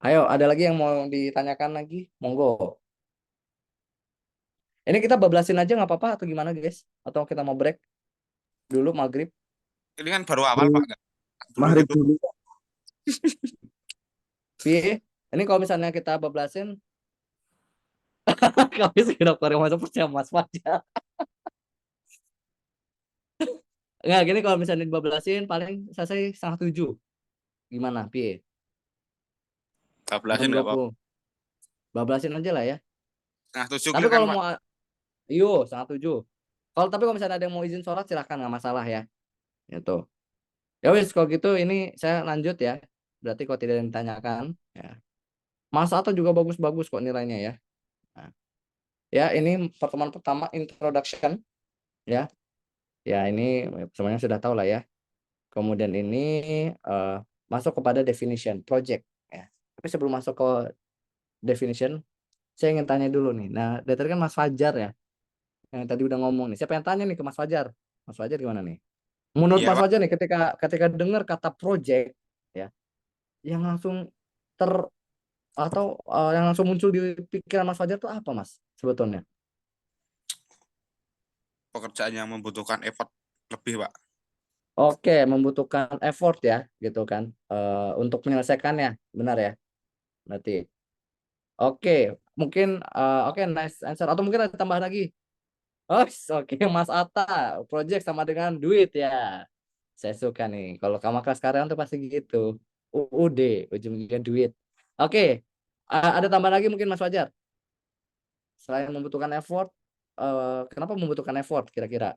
[SPEAKER 1] Ayo, ada lagi yang mau ditanyakan lagi? Monggo. Ini kita bablasin aja nggak apa-apa atau gimana guys? Atau kita mau break dulu maghrib?
[SPEAKER 4] Ini kan baru awal Pak. Nggak perlu
[SPEAKER 2] Maghrib
[SPEAKER 4] gitu.
[SPEAKER 2] dulu.
[SPEAKER 1] Pi, ini kalau misalnya kita bablasin, kami sekedar yang masuk percaya Mas Fajar. Nggak, gini kalau misalnya dibablasin paling selesai 6:30. Gimana, Pi? enam
[SPEAKER 4] Tablasin
[SPEAKER 1] dua
[SPEAKER 4] nggak apa-apa.
[SPEAKER 1] puluh. Bablasin aja lah ya.
[SPEAKER 4] Setengah 7
[SPEAKER 1] Tapi
[SPEAKER 4] clear kan
[SPEAKER 1] kalau
[SPEAKER 4] Pak.
[SPEAKER 1] mau, yuk, 6:30. Kalau misalnya ada yang mau izin sholat, silahkan, nggak masalah ya. Itu. Ya wis, kalau gitu ini saya lanjut ya. Berarti kalau tidak ada yang ditanyakan, ya. Mas Ato juga bagus-bagus kok nilainya ya. Nah, ya ini pertemuan pertama introduction ya. Ya ini semuanya sudah tahu lah ya. Kemudian ini eh, masuk kepada definition project ya. Tapi sebelum masuk ke definition, saya ingin tanya dulu nih. Nah, dari tadi kan Mas Fajar ya, yang tadi udah ngomong nih. Siapa yang tanya nih ke Mas Fajar? Mas Fajar gimana nih? Menurut
[SPEAKER 4] Iya
[SPEAKER 1] Mas
[SPEAKER 4] Pak.
[SPEAKER 1] Fajar nih, ketika dengar kata project ya, yang langsung ter atau yang langsung muncul di pikiran Mas Fajar tuh apa Mas sebetulnya?
[SPEAKER 4] Pekerjaan yang membutuhkan effort lebih Pak.
[SPEAKER 1] Oke, membutuhkan effort ya, gitu kan, untuk menyelesaikannya, benar ya? Berarti, oke, mungkin, oke, nice answer. Atau mungkin ada tambah lagi. Oh, oke, Mas Atta, project sama dengan duit ya. Saya suka nih. Kalau kamu kelas karyawan tuh pasti gitu. UUD, ujung-ujungnya duit. Oke, ada tambah lagi mungkin Mas Fajar. Selain membutuhkan effort, kenapa membutuhkan effort kira-kira?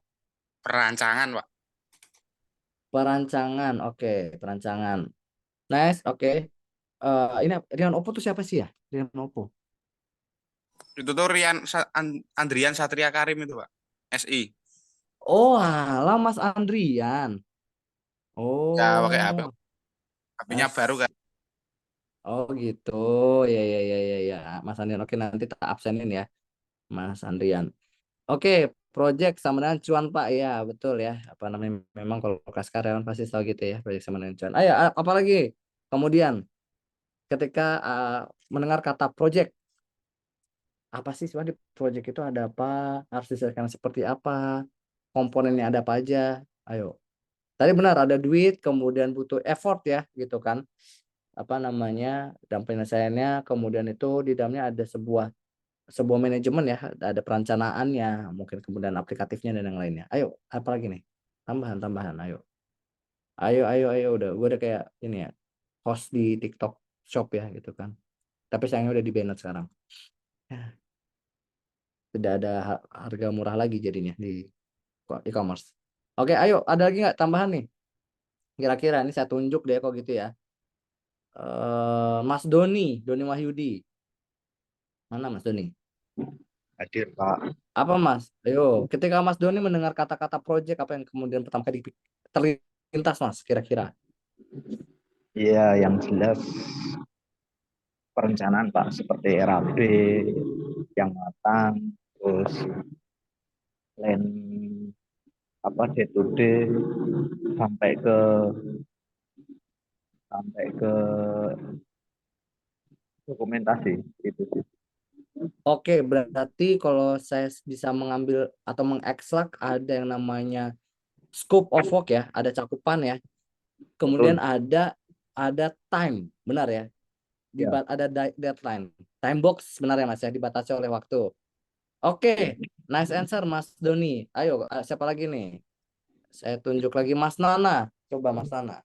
[SPEAKER 4] Perancangan Pak.
[SPEAKER 1] Perancangan, oke, perancangan. Nice, oke. Ini Rian Oppo tuh siapa sih ya? Rian Oppo.
[SPEAKER 4] Itu tuh Andrian Satria Karim itu Pak. SI.
[SPEAKER 1] Oh, alah Mas Andrian.
[SPEAKER 4] Ya pakai HP.
[SPEAKER 1] Oh,
[SPEAKER 4] HP-nya baru
[SPEAKER 1] as.
[SPEAKER 4] kan.
[SPEAKER 1] Oh gitu. Ya ya ya ya ya. Mas Andrian. Oke, nanti tak absenin ya, Mas Andrian. Oke, project sama dengan cuan Pak. Ya, betul ya. Apa namanya? Memang kalau kas karyawan pasti tahu gitu ya, project sama dengan cuan. Ayo, apa lagi? Kemudian ketika mendengar kata project, apa sih sebenarnya di project itu ada apa? Harus diselesaikan seperti apa? Komponennya ada apa aja? Ayo. Tadi benar ada duit, kemudian butuh effort ya, gitu kan. Apa namanya? Dan penyelesaiannya, kemudian itu di dalamnya ada sebuah manajemen ya, ada perencanaannya, mungkin kemudian aplikatifnya dan yang lainnya. Ayo, apa lagi nih? Tambahan, ayo. Ayo, udah, gue udah kayak ini ya, host di TikTok Shop ya, gitu kan. Tapi sayangnya udah di banned sekarang. Ya, tidak ada harga murah lagi jadinya di e-commerce. Oke, ayo, ada lagi nggak tambahan nih? Kira-kira ini saya tunjuk deh kok gitu ya. Mas Doni Wahyudi. Mana Mas Doni?
[SPEAKER 5] Hadir, Pak.
[SPEAKER 1] Apa Mas? Ayo, ketika Mas Doni mendengar kata-kata project, apa yang kemudian pertama kali terlintas Mas kira-kira?
[SPEAKER 5] Iya, yang jelas perencanaan, Pak, seperti RAB yang matang, terus plan day to day sampai ke dokumentasi itu sih.
[SPEAKER 1] Oke, berarti kalau saya bisa mengambil atau mengekstrak ada yang namanya scope of work ya, ada cakupan ya. Kemudian
[SPEAKER 5] Betul.
[SPEAKER 1] ada time, benar ya?
[SPEAKER 5] Ya.
[SPEAKER 1] Ada deadline. Time box sebenarnya Mas ya, dibatasi oleh waktu. Oke, nice answer Mas Doni. Ayo, siapa lagi nih? Saya tunjuk lagi Mas Nana. Coba Mas Nana.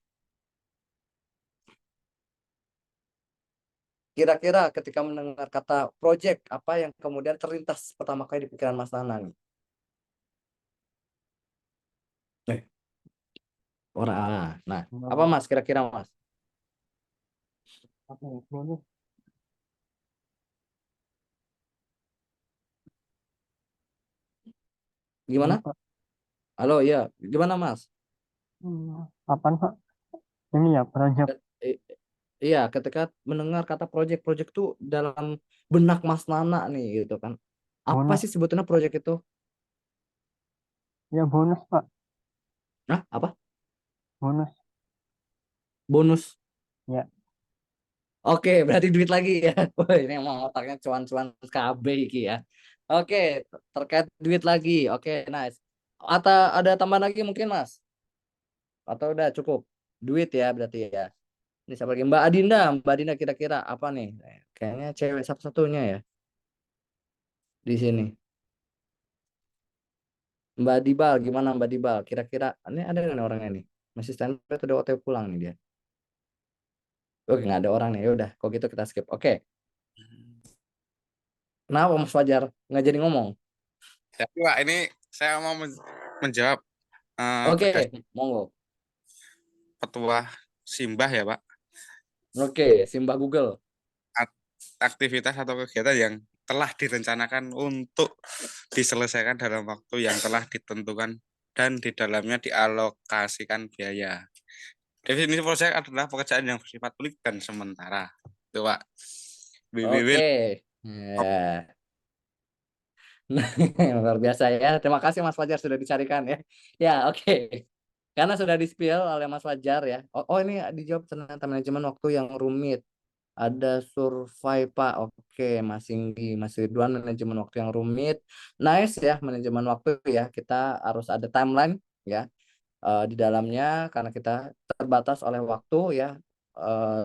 [SPEAKER 1] Kira-kira ketika mendengar kata project, apa yang kemudian terlintas pertama kali di pikiran Mas Nana nih? Orang. Nah, apa Mas kira-kira Mas?
[SPEAKER 2] Apa ya? Bonus.
[SPEAKER 1] Gimana?
[SPEAKER 2] Pak.
[SPEAKER 1] Halo, ya. Gimana Mas?
[SPEAKER 2] Apaan, Pak? Ini ya, project.
[SPEAKER 1] I- Iya, ketika mendengar kata project tuh dalam benak Mas Nana nih gitu kan. Apa
[SPEAKER 2] Bonus.
[SPEAKER 1] sih sebetulnya project itu?
[SPEAKER 2] Ya, bonus, Pak.
[SPEAKER 1] Nah, apa?
[SPEAKER 2] Bonus.
[SPEAKER 1] Bonus.
[SPEAKER 2] Ya.
[SPEAKER 1] Oke, berarti duit lagi ya. Wah, ini emang otaknya cuan-cuan KB iki ya. Oke, terkait duit lagi. Oke, nice. Atau ada tambahan lagi mungkin Mas? Atau udah cukup? Duit ya berarti ya. Ini siapa lagi? Mbak Adinda kira-kira apa nih? Kayaknya cewek satu-satunya ya di sini. Mbak Dibal, gimana Mbak Dibal? Kira-kira ini ada nggak nih orangnya nih? Masih standby atau udah OTW pulang nih dia? Oke, nggak ada orang nih. Ya udah, kok gitu kita skip. Oke. Kenapa Mas Fajar nggak jadi ngomong?
[SPEAKER 4] Tapi Pak, ini saya mau menjawab
[SPEAKER 1] Oke,
[SPEAKER 4] berdasar
[SPEAKER 1] monggo.
[SPEAKER 4] petua Simbah ya Pak.
[SPEAKER 1] Oke, Simbah Google.
[SPEAKER 4] Aktivitas atau kegiatan yang telah direncanakan untuk diselesaikan dalam waktu yang telah ditentukan dan di dalamnya dialokasikan biaya. Definisi proyek adalah pekerjaan yang bersifat unik dan sementara. Itu Pak.
[SPEAKER 1] Oke.
[SPEAKER 4] BBW.
[SPEAKER 1] Ya. Luar biasa ya. Terima kasih Mas Fajar sudah dicarikan ya. Ya, oke. Karena sudah di-spill oleh Mas Fajar ya. Oh, ini dijawab ternyata manajemen waktu yang rumit. Ada survei Pak. Oke, Mas Singgi, Mas Ridwan, manajemen waktu yang rumit. Nice ya, manajemen waktu ya. Kita harus ada timeline ya di dalamnya karena kita terbatas oleh waktu ya.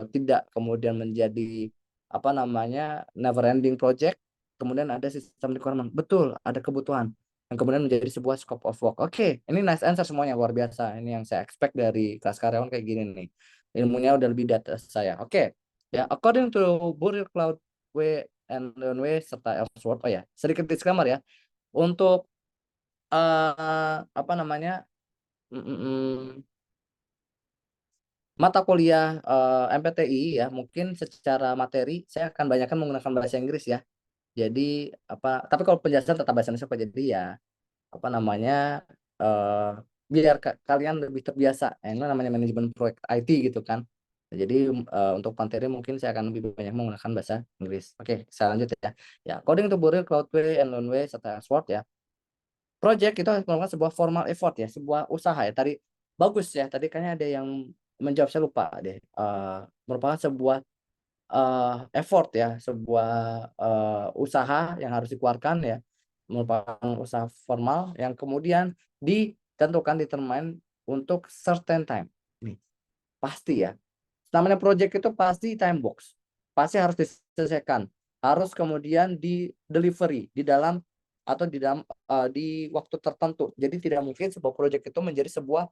[SPEAKER 1] Tidak kemudian menjadi apa namanya never ending project. Kemudian ada sistem requirement. Betul, ada kebutuhan yang kemudian menjadi sebuah scope of work. Oke, ini nice answer semuanya luar biasa. Ini yang saya expect dari kelas karyawan kayak gini nih. Ilmunya udah lebih data saya. Oke. Ya, according to Buril Cloud W and Leonway serta Ellsworth. Oh ya, sedikit disclaimer ya. Untuk apa namanya? mm, mm, mm, mata kuliah MPTI ya, mungkin secara materi saya akan banyakkan menggunakan bahasa Inggris ya. Jadi apa? Tapi kalau penjelasan tetap bahasa Indonesia. Jadi ya apa namanya? eh biar kalian lebih terbiasa. Ini namanya manajemen proyek IT gitu kan. Jadi untuk materi mungkin saya akan lebih banyak menggunakan bahasa Inggris. Oke, saya lanjut ya. Ya, coding to Buril, Cloudway, and Learnway serta Sword ya. Project itu harus melakukan sebuah formal effort ya, sebuah usaha ya. Tadi bagus ya. Tadi kayaknya ada yang menjawab, saya lupa deh. Merupakan sebuah effort ya, sebuah usaha yang harus dikeluarkan ya, merupakan usaha formal yang kemudian ditentukan determine untuk certain time. Nih, pasti ya. Namanya project itu pasti time box. Pasti harus diselesaikan. Harus kemudian di delivery di dalam atau di dalam di waktu tertentu. Jadi tidak mungkin sebuah project itu menjadi sebuah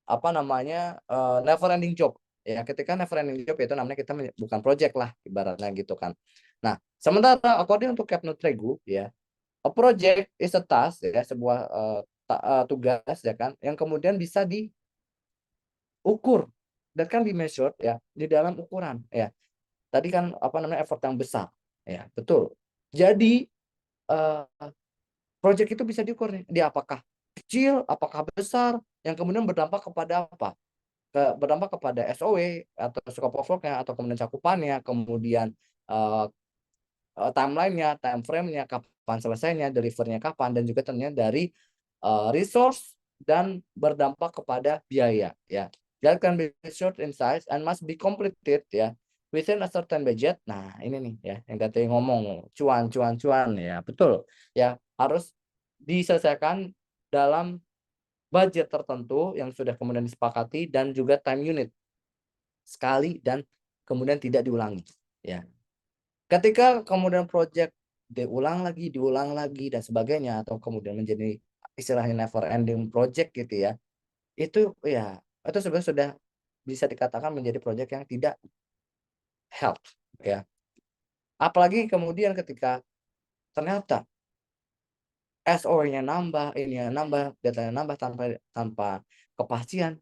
[SPEAKER 1] apa namanya never ending job. Ya, ketika never ending job itu namanya kita bukan project lah ibaratnya gitu kan. Nah, sementara according untuk Capnut Regu ya, a project is a task ya, sebuah tugas ya kan yang kemudian bisa diukur dan kan di measured ya di dalam ukuran ya. Tadi kan effort yang besar ya, betul. Jadi project itu bisa diukur nih, dia apakah kecil, apakah besar, yang kemudian berdampak kepada apa? Berdampak kepada SOW atau scope of work-nya atau kemudian cakupannya, kemudian timeline-nya, time frame-nya, kapan selesainya, deliver-nya kapan, dan juga ternyata dari resource dan berdampak kepada biaya ya. That can be short in size and must be completed ya within a certain budget. Nah, ini nih ya yang tadi ngomong cuan ya, betul. Ya, harus diselesaikan dalam budget tertentu yang sudah kemudian disepakati dan juga time unit sekali dan kemudian tidak diulangi ya. Ketika kemudian project diulang lagi dan sebagainya atau kemudian menjadi istilahnya never ending project gitu ya. Itu sebenarnya sudah bisa dikatakan menjadi project yang tidak health ya. Apalagi kemudian ketika ternyata SOW-nya nambah, ini nambah, datanya nambah tanpa kepastian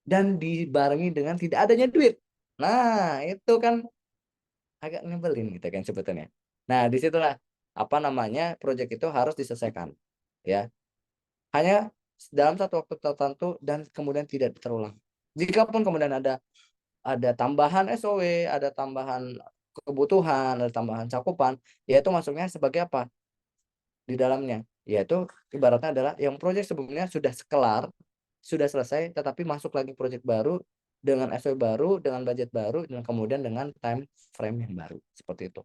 [SPEAKER 1] dan dibarengi dengan tidak adanya duit. Nah, itu kan agak nyebelin gitu kan sebetulnya. Nah, disitulah project itu harus diselesaikan ya. Hanya dalam satu waktu tertentu dan kemudian tidak terulang. Jikapun kemudian ada tambahan SOW, ada tambahan kebutuhan, ada tambahan cakupan, yaitu masuknya sebagai apa di dalamnya? Yaitu ibaratnya adalah yang project sebelumnya sudah kelar, sudah selesai, tetapi masuk lagi project baru dengan SOW baru, dengan budget baru, dan kemudian dengan time frame yang baru seperti itu.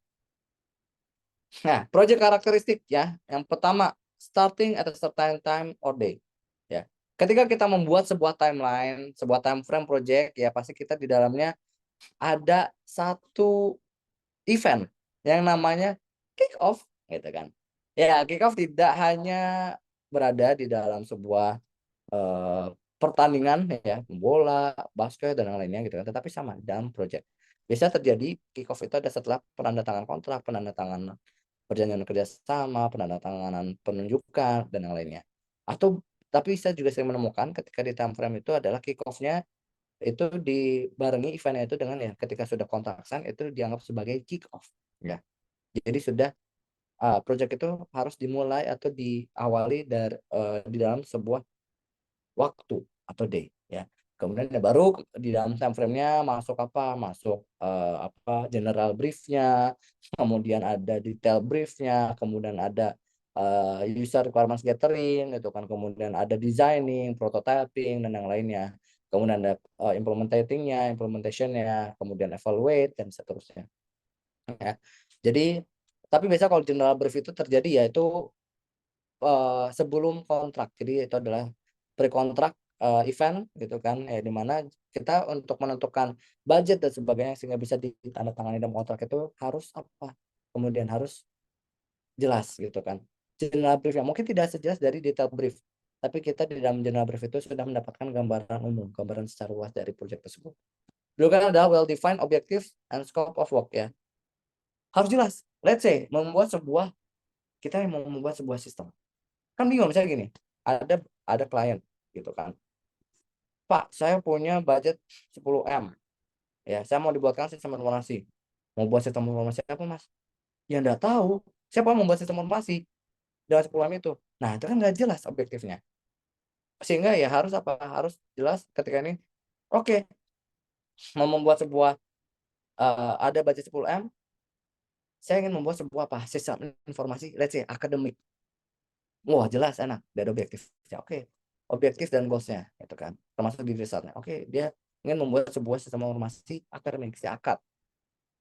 [SPEAKER 1] Nah, project karakteristik ya, yang pertama starting at a certain time or day. Ya, ketika kita membuat sebuah timeline, sebuah time frame project, ya pasti kita di dalamnya ada satu event yang namanya kick off, gitu kan. Ya, kick off tidak hanya berada di dalam sebuah pertandingan ya, bola, basket dan lainnya gitu kan, tetapi sama dalam project. Biasa terjadi kick off itu ada setelah penandatangan kontrak, penandatangan perjanjian kerjasama, penandatanganan penunjukan dan yang lainnya. Atau tapi saya juga sering menemukan ketika di time frame itu adalah kick off-nya itu dibarengi event-nya itu dengan ya ketika sudah kontrak sign itu dianggap sebagai kick off ya. Jadi sudah project itu harus dimulai atau diawali dari di dalam sebuah waktu atau day ya. Kemudian baru di dalam time frame-nya masuk general brief-nya, kemudian ada detail brief-nya, kemudian ada user requirements gathering gitu kan, kemudian ada designing, prototyping dan yang lainnya. Kemudian ada implementation-nya, kemudian evaluate dan seterusnya. Ya. Jadi tapi biasa kalau general brief itu terjadi yaitu sebelum kontrak. Jadi itu adalah pre-kontrak event gitu kan, di mana kita untuk menentukan budget dan sebagainya sehingga bisa ditandatangani dalam kontrak itu harus kemudian harus jelas gitu kan. General brief yang mungkin tidak sejelas dari detail brief, tapi kita di dalam general brief itu sudah mendapatkan gambaran umum, gambaran secara luas dari proyek tersebut. Dulu kan ada well defined objectives and scope of work ya. Harus jelas. Let's say kita yang mau membuat sebuah sistem. Kan bingung misalnya gini, ada klien gitu kan. Pak, saya punya budget 10M. Ya, saya mau dibuatkan sistem informasi. Mau buat sistem informasi apa, Mas? Ya enggak tahu. Siapa mau membuat sistem informasi dengan 10M itu? Nah, itu kan nggak jelas objektifnya. Sehingga ya harus Harus jelas ketika ini. Oke, mau membuat sebuah ada budget 10M. Saya ingin membuat sebuah sistem informasi, let's say akademik. Wah, jelas enak, dari objektifnya. Oke. Objektif dan goals-nya itu kan. Termasuk di resultnya. Oke, dia ingin membuat sebuah sistem informasi akademik, si akad.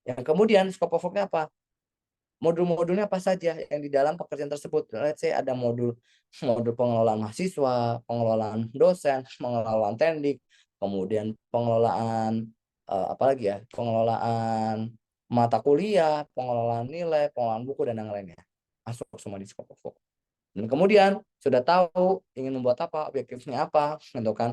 [SPEAKER 1] Yang kemudian scope of work-nya apa? Modul-modulnya apa saja yang di dalam pekerjaan tersebut. Let's say ada modul pengelolaan mahasiswa, pengelolaan dosen, pengelolaan tendik, kemudian pengelolaan apalagi ya? Pengelolaan mata kuliah, pengelolaan nilai, pengelolaan buku dan yang lainnya. Masuk semua di scope of work. Dan kemudian sudah tahu ingin membuat apa, objektifnya apa, gitu kan.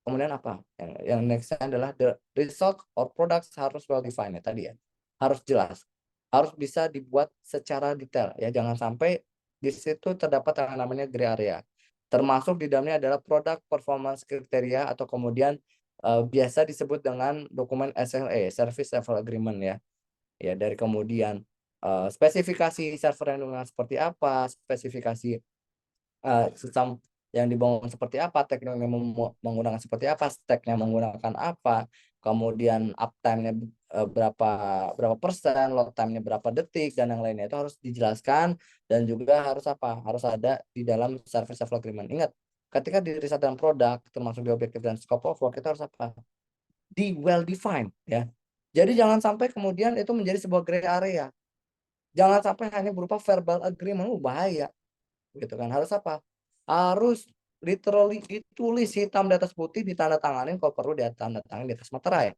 [SPEAKER 1] Kemudian apa? Yang nextnya adalah the result or products harus well defined ya tadi ya. Harus jelas. Harus bisa dibuat secara detail ya. Jangan sampai di situ terdapat yang namanya gray area. termasuk di dalamnya adalah product performance kriteria atau kemudian biasa disebut dengan dokumen SLA, Service Level Agreement ya. Ya, dari kemudian spesifikasi server yang digunakan seperti apa, spesifikasi sistem yang dibangun seperti apa, teknologi menggunakan seperti apa, stack-nya menggunakan apa, kemudian uptime-nya berapa persen, load time-nya berapa detik, dan yang lainnya itu harus dijelaskan, dan juga harus apa, harus ada di dalam service level agreement. Ingat, ketika di riset dan produk, termasuk di objektif dan scope of work, kita harus apa? Di well defined ya. Jadi jangan sampai kemudian itu menjadi sebuah gray area. Jangan sampai hanya berupa verbal agreement, bahaya gitu kan. Harus apa? Harus literally ditulis hitam di atas putih, ditandatanganin, kalau perlu ditandatangani di atas materai.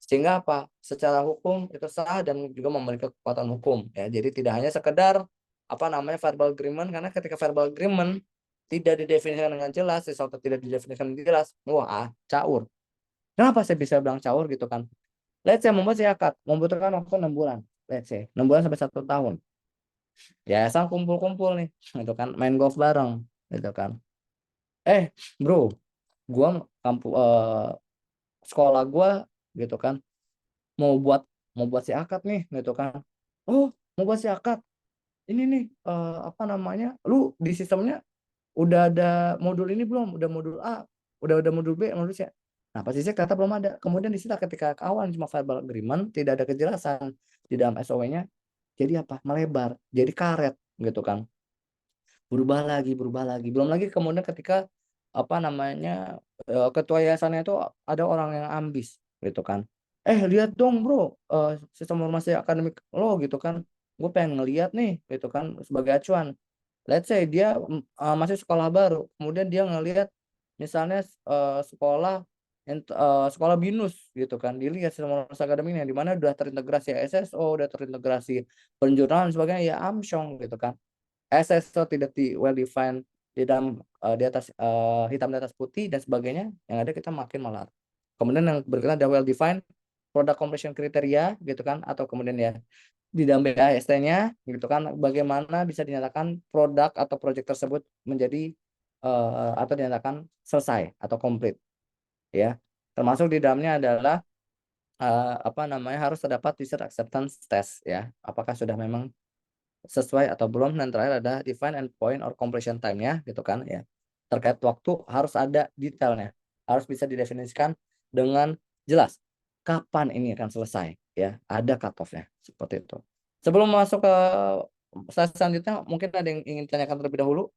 [SPEAKER 1] Sehingga apa? Secara hukum itu sah dan juga memiliki kekuatan hukum ya. Jadi tidak hanya sekedar apa namanya verbal agreement, karena ketika verbal agreement tidak didefinisikan dengan jelas, sesuatu tidak didefinisikan dengan jelas, wah caur. Kenapa saya bisa bilang caur gitu kan? Let's say membuat akad membutuhkan waktu 6 bulan. Let's say 6 bulan sampai 1 tahun. Yayasan kumpul-kumpul nih, gitu kan, main golf bareng, gitu kan. Bro, gua sekolah gua, gitu kan, mau buat si akad nih, gitu kan. Oh, mau buat si akad. Ini nih, apa namanya? Lu di sistemnya udah ada modul ini belum? Udah modul A, udah ada modul B, modul C. Nah, pasti saya kata belum ada. Kemudian di situ ketika awal cuma verbal agreement, tidak ada kejelasan di dalam SOW-nya, jadi apa? Melebar, jadi karet, gitu kan. Berubah lagi. Belum lagi kemudian ketika apa namanya ketua yayasannya itu ada orang yang ambis, gitu kan. Lihat dong bro, sistem informasi akademik lo, gitu kan. Gue pengen ngeliat nih, gitu kan, sebagai acuan. Let's say dia masih sekolah baru, kemudian dia ngelihat misalnya sekolah BINUS, gitu kan, dilihat sistem informasi akademiknya di mana udah terintegrasi SSO, udah terintegrasi penjurnalan dan sebagainya, ya amsyong, gitu kan. SSO tidak di well defined di dalam di atas hitam di atas putih dan sebagainya, yang ada kita makin malah. Kemudian yang berikutnya ada well defined product completion kriteria, gitu kan, atau kemudian ya di dalam BAST-nya, gitu kan, bagaimana bisa dinyatakan produk atau project tersebut menjadi atau dinyatakan selesai atau komplit ya. Termasuk di dalamnya adalah apa namanya, harus terdapat user acceptance test ya, apakah sudah memang sesuai atau belum. Dan terakhir ada define endpoint or completion time-nya, gitu kan ya. Terkait waktu harus ada detailnya, harus bisa didefinisikan dengan jelas kapan ini akan selesai ya, ada cut off-nya seperti itu. Sebelum masuk ke slide selanjutnya, mungkin ada yang ingin ditanyakan terlebih dahulu.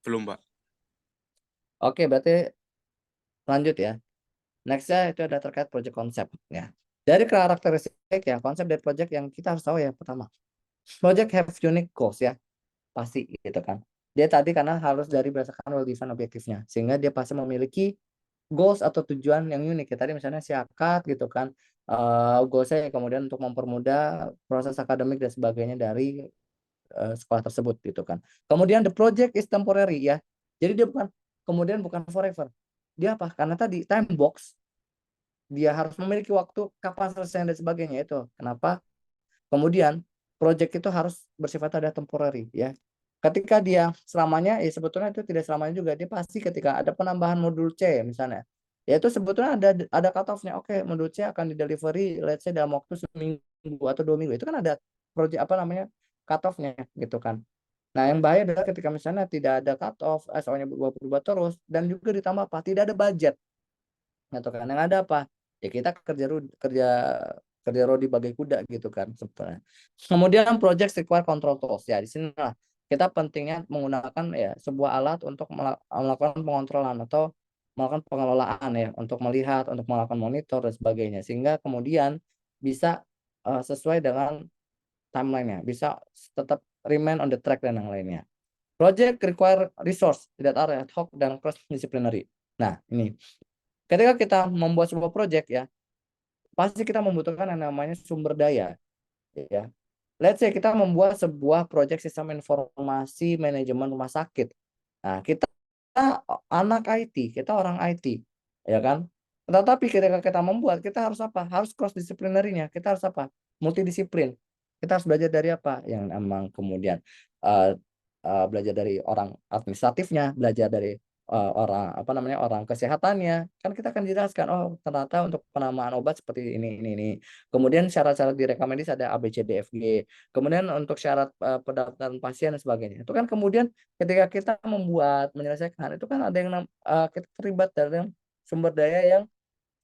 [SPEAKER 4] Belum, Pak.
[SPEAKER 1] Oke, berarti lanjut ya. Nextnya itu ada terkait project konsep ya. Dari karakteristik ya, konsep dari project yang kita harus tahu ya, pertama, project have unique goals ya, pasti gitu kan. Dia tadi karena harus dari berdasarkan well defined objektifnya, sehingga dia pasti memiliki goals atau tujuan yang unik ya. Tadi misalnya siakat, gitu kan, goalsnya kemudian untuk mempermudah proses akademik dan sebagainya dari sekolah tersebut, gitu kan. Kemudian the project is temporary ya, jadi dia bukan forever. Dia apa? Karena tadi time box, dia harus memiliki waktu kapan selesai dan sebagainya. Itu kenapa kemudian project itu harus bersifat ada temporary ya. Ketika dia selamanya, ya sebetulnya itu tidak selamanya juga. Dia pasti ketika ada penambahan modul C misalnya, ya itu sebetulnya ada cut off-nya. Oke, modul C akan di delivery let's say dalam waktu seminggu atau 2 minggu. Itu kan ada project apa namanya, cut off-nya, gitu kan. Nah, yang bahaya adalah ketika misalnya tidak ada cut off, soalnya berubah-ubah terus, dan juga ditambah apa? Tidak ada budget. Gitu kan. Yang ada apa? Ya kita kerja rodi bagai kuda, gitu kan sebenarnya. Kemudian project require control tools ya. Di sini lah kita pentingnya menggunakan ya sebuah alat untuk melakukan pengontrolan atau melakukan pengelolaan ya, untuk melihat, untuk melakukan monitor dan sebagainya, sehingga kemudian bisa sesuai dengan timeline-nya, bisa tetap remain on the track dan yang lainnya. Project require resource that are ad hoc dan cross disciplinary. Nah, ini ketika kita membuat sebuah project ya, pasti kita membutuhkan yang namanya sumber daya ya. Let's say kita membuat sebuah project sistem informasi manajemen rumah sakit. Nah, kita anak IT, kita orang IT, ya kan? Tetapi ketika kita membuat, kita harus apa? Harus cross disciplinary-nya. Kita harus apa? Multidisiplin. Kita harus belajar dari apa? Yang emang kemudian belajar dari orang administratifnya, belajar dari orang apa namanya orang kesehatannya. Kan kita akan jelaskan, oh ternyata untuk penamaan obat seperti ini. Kemudian syarat-syarat di rekam medis ada A B C D F G. Kemudian untuk syarat pendaftaran pasien dan sebagainya. Itu kan kemudian ketika kita membuat menyelesaikan itu kan ada yang kita terlibat dalam sumber daya yang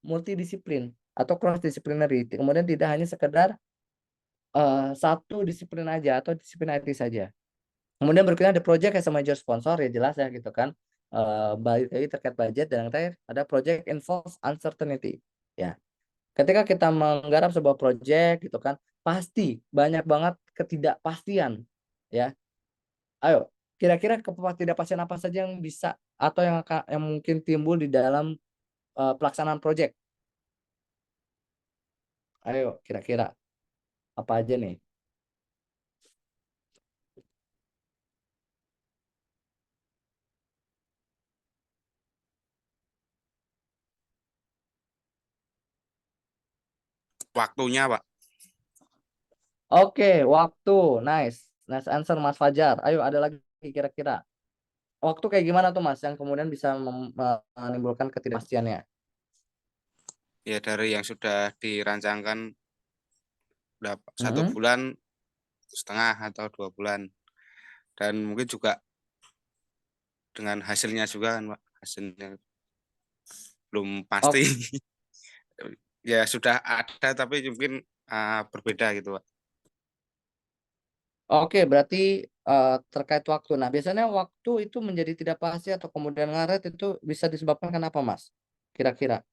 [SPEAKER 1] multidisiplin atau cross disciplinary. Kemudian tidak hanya sekedar satu disiplin aja atau disiplin IT saja. Kemudian berikutnya ada project as a major sponsor, ya jelas ya gitu kan. Balik lagi terkait budget, dan yang terakhir ada project involves uncertainty. Ya, ketika kita menggarap sebuah project gitu kan, pasti banyak banget ketidakpastian. Ya, ayo kira-kira ketidakpastian apa saja yang bisa atau yang mungkin timbul di dalam pelaksanaan project. Ayo kira-kira apa aja nih?
[SPEAKER 4] Waktunya, Pak.
[SPEAKER 1] Oke, waktu. Nice answer Mas Fajar. Ayo ada lagi kira-kira. Waktu kayak gimana tuh Mas yang kemudian bisa menimbulkan ketidakpastiannya?
[SPEAKER 4] Ya dari yang sudah dirancangkan 1
[SPEAKER 1] Mm-mm.
[SPEAKER 4] bulan setengah atau 2 bulan, dan mungkin juga dengan hasilnya juga kan, Pak. Hasilnya belum pasti. Ya sudah ada tapi mungkin berbeda gitu, Pak.
[SPEAKER 1] Oke, berarti terkait waktu. Nah, biasanya waktu itu menjadi tidak pasti atau kemudian ngaret itu bisa disebabkan kenapa, Mas? Kira-kira.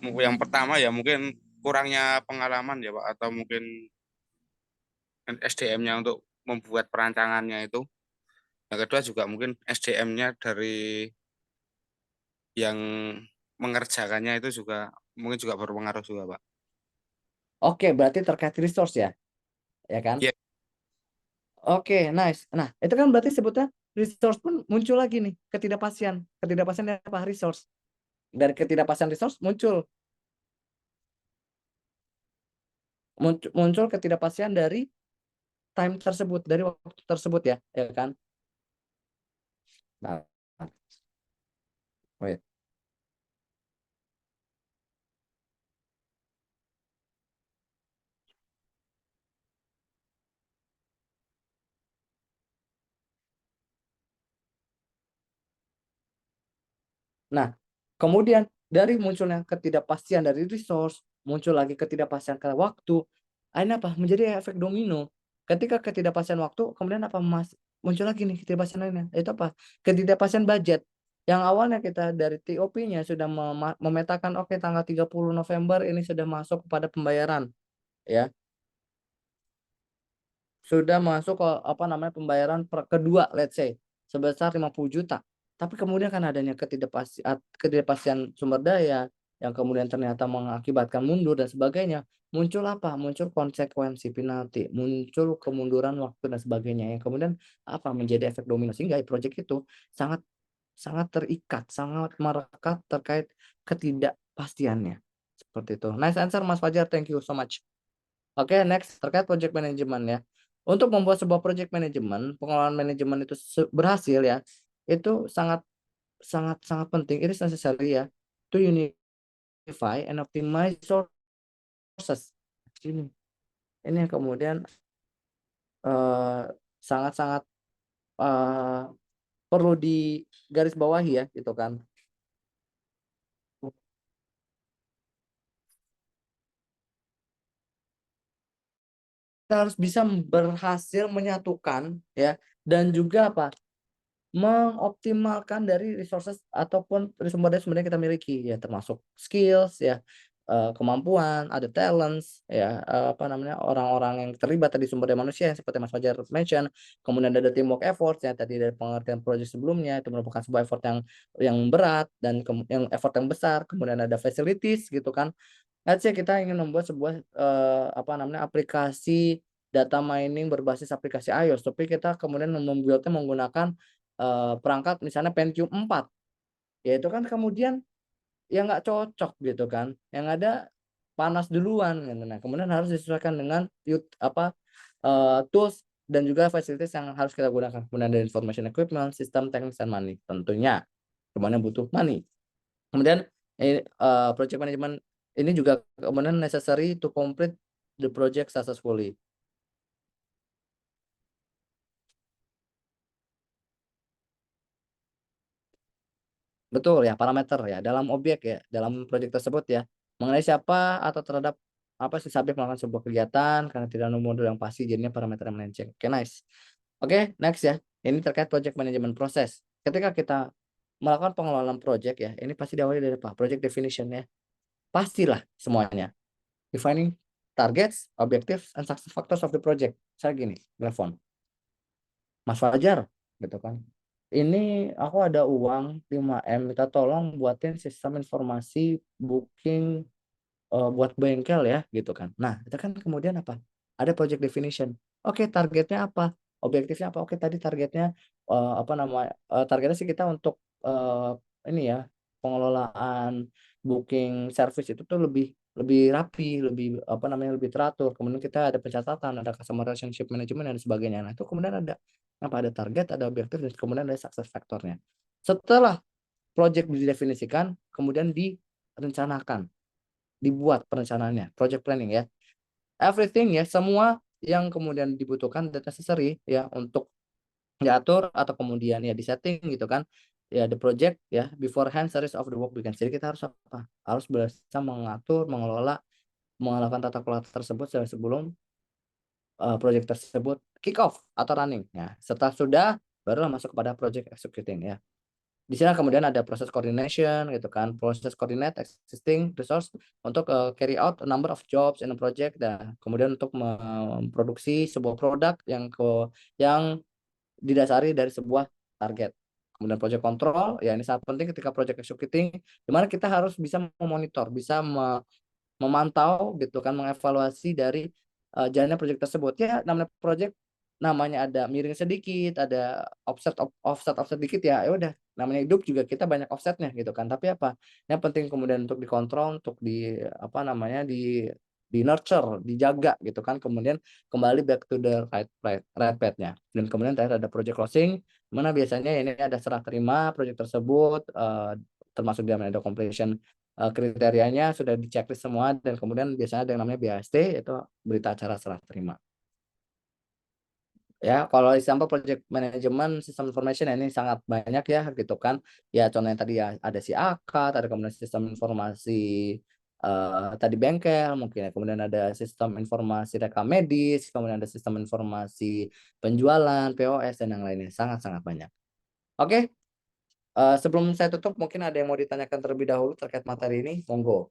[SPEAKER 4] Yang pertama ya mungkin kurangnya pengalaman ya, Pak, atau mungkin SDM-nya untuk membuat perancangannya itu. Yang kedua juga mungkin SDM-nya dari yang mengerjakannya itu juga mungkin juga berpengaruh juga, Pak.
[SPEAKER 1] Oke, berarti terkait resource ya, ya kan?
[SPEAKER 4] Ya,
[SPEAKER 1] Oke, nice. Nah, itu kan berarti sebutnya resource pun muncul lagi nih, ketidakpastian. Ketidakpastian dari apa? Resource. Dari ketidakpastian resource muncul ketidakpastian dari time tersebut, dari waktu tersebut ya kan? Nah, wait. Nah, kemudian dari munculnya ketidakpastian dari resource, muncul lagi ketidakpastian ke waktu. Akhirnya apa? Menjadi efek domino. Ketika ketidakpastian waktu, kemudian apa Mas? Muncul lagi nih ketidakpastian lainnya. Itu apa? Ketidakpastian budget. Yang awalnya kita dari TOP-nya sudah memetakan oke tanggal 30 November ini sudah masuk kepada pembayaran, ya. Sudah masuk ke apa namanya pembayaran kedua, let's say sebesar 50 juta. Tapi kemudian kan adanya ketidakpastian sumber daya yang kemudian ternyata mengakibatkan mundur dan sebagainya. Muncul apa? Muncul konsekuensi penalti, muncul kemunduran waktu dan sebagainya yang kemudian apa menjadi efek domino sehingga proyek itu sangat sangat terikat, sangat merekat terkait ketidakpastiannya. Seperti itu. Nice answer Mas Fajar, thank you so much. Oke, next terkait project management ya. Untuk membuat sebuah project management, pengelolaan manajemen itu berhasil ya, itu sangat sangat sangat penting. It is necessary ya to unify and optimize resources. Ini yang kemudian sangat-sangat perlu digarisbawahi ya, gitu kan. Kita harus bisa berhasil menyatukan ya, dan juga apa? Mengoptimalkan dari resources ataupun sumber daya yang kita miliki ya, termasuk skills ya, kemampuan, ada talents ya, apa namanya orang-orang yang terlibat tadi sumber daya manusia yang seperti Mas Fajar mention, kemudian ada teamwork effort ya tadi dari pengertian proyek sebelumnya itu merupakan sebuah effort yang berat dan yang effort yang besar, kemudian ada facilities gitu kan. Let's say kita ingin membuat sebuah apa namanya aplikasi data mining berbasis aplikasi iOS, tapi kita kemudian membuatnya menggunakan perangkat misalnya Pentium 4, ya itu kan kemudian ya nggak cocok gitu kan, yang ada panas duluan gitu. Nah, kemudian harus disesuaikan dengan tools dan juga fasilitas yang harus kita gunakan. Kemudian ada information equipment, sistem, teknis, dan money. Tentunya semuanya butuh money. Kemudian project management ini juga kemudian necessary to complete the project successfully. Betul ya, parameter ya dalam objek ya, dalam proyek tersebut ya, mengenai siapa atau terhadap apa si subjek melakukan sebuah kegiatan karena tidak ada modul yang pasti, jadinya parameter yang melenceng. Oke, nice. Oke, next ya. Ini terkait project management proses. Ketika kita melakukan pengelolaan project ya, ini pasti diawali dari apa? Project definition ya. Pastilah semuanya. Defining targets, objectives, and success factors of the project. Saya gini, telepon. Mas Fajar, gitu kan. Ini aku ada uang 5M, minta tolong buatin sistem informasi booking buat bengkel ya, gitu kan. Nah, itu kan kemudian apa? Ada project definition. Oke, targetnya apa? Objektifnya apa? Oke, tadi targetnya targetnya sih kita untuk ini ya, pengelolaan booking service itu tuh lebih lebih rapi, lebih teratur. Kemudian kita ada pencatatan, ada customer relationship management dan sebagainya. Nah, itu kemudian ada ada target, ada objektif, dan kemudian ada success factor-nya. Setelah project didefinisikan, kemudian direncanakan, dibuat perencanaannya, project planning ya. Everything ya, semua yang kemudian dibutuhkan dan necessary ya untuk diatur atau kemudian ya disetting gitu kan. Ya the project ya beforehand series of the work begins. Jadi kita harus apa? Harus bisa mengatur, mengelola, melakukan tata kelola tersebut sebelum project tersebut kick off atau running. Ya, setelah sudah barulah masuk kepada project executing ya. Di sini kemudian ada proses coordination gitu kan, proses coordinate existing resource untuk carry out a number of jobs in a project, dan kemudian untuk memproduksi sebuah produk yang didasari dari sebuah target. Kemudian project control ya, ini sangat penting ketika project executing, di mana kita harus bisa memonitor, bisa memantau gitu kan, mengevaluasi dari jalannya proyek tersebut. Ya namanya proyek, namanya ada miring sedikit, ada offset dikit ya, ya udah, namanya hidup juga kita banyak offsetnya gitu kan. Tapi apa? Yang penting kemudian untuk dikontrol, untuk di nurture, dijaga gitu kan. Kemudian kembali back to the right path-nya. Dan kemudian terakhir ada project closing, mana biasanya ini ada serah terima project tersebut, termasuk di ada completion kriterianya sudah di-checklist semua, dan kemudian biasanya ada yang namanya BAST, yaitu berita acara serah terima. Ya, kalau example project management system information ini sangat banyak ya gitu kan. Ya contohnya tadi ya ada si akad, ada kemudian sistem informasi tadi bengkel mungkin ya, kemudian ada sistem informasi rekam medis, kemudian ada sistem informasi penjualan, POS, dan yang lainnya, sangat-sangat banyak. Oke, sebelum saya tutup mungkin ada yang mau ditanyakan terlebih dahulu terkait materi ini, monggo.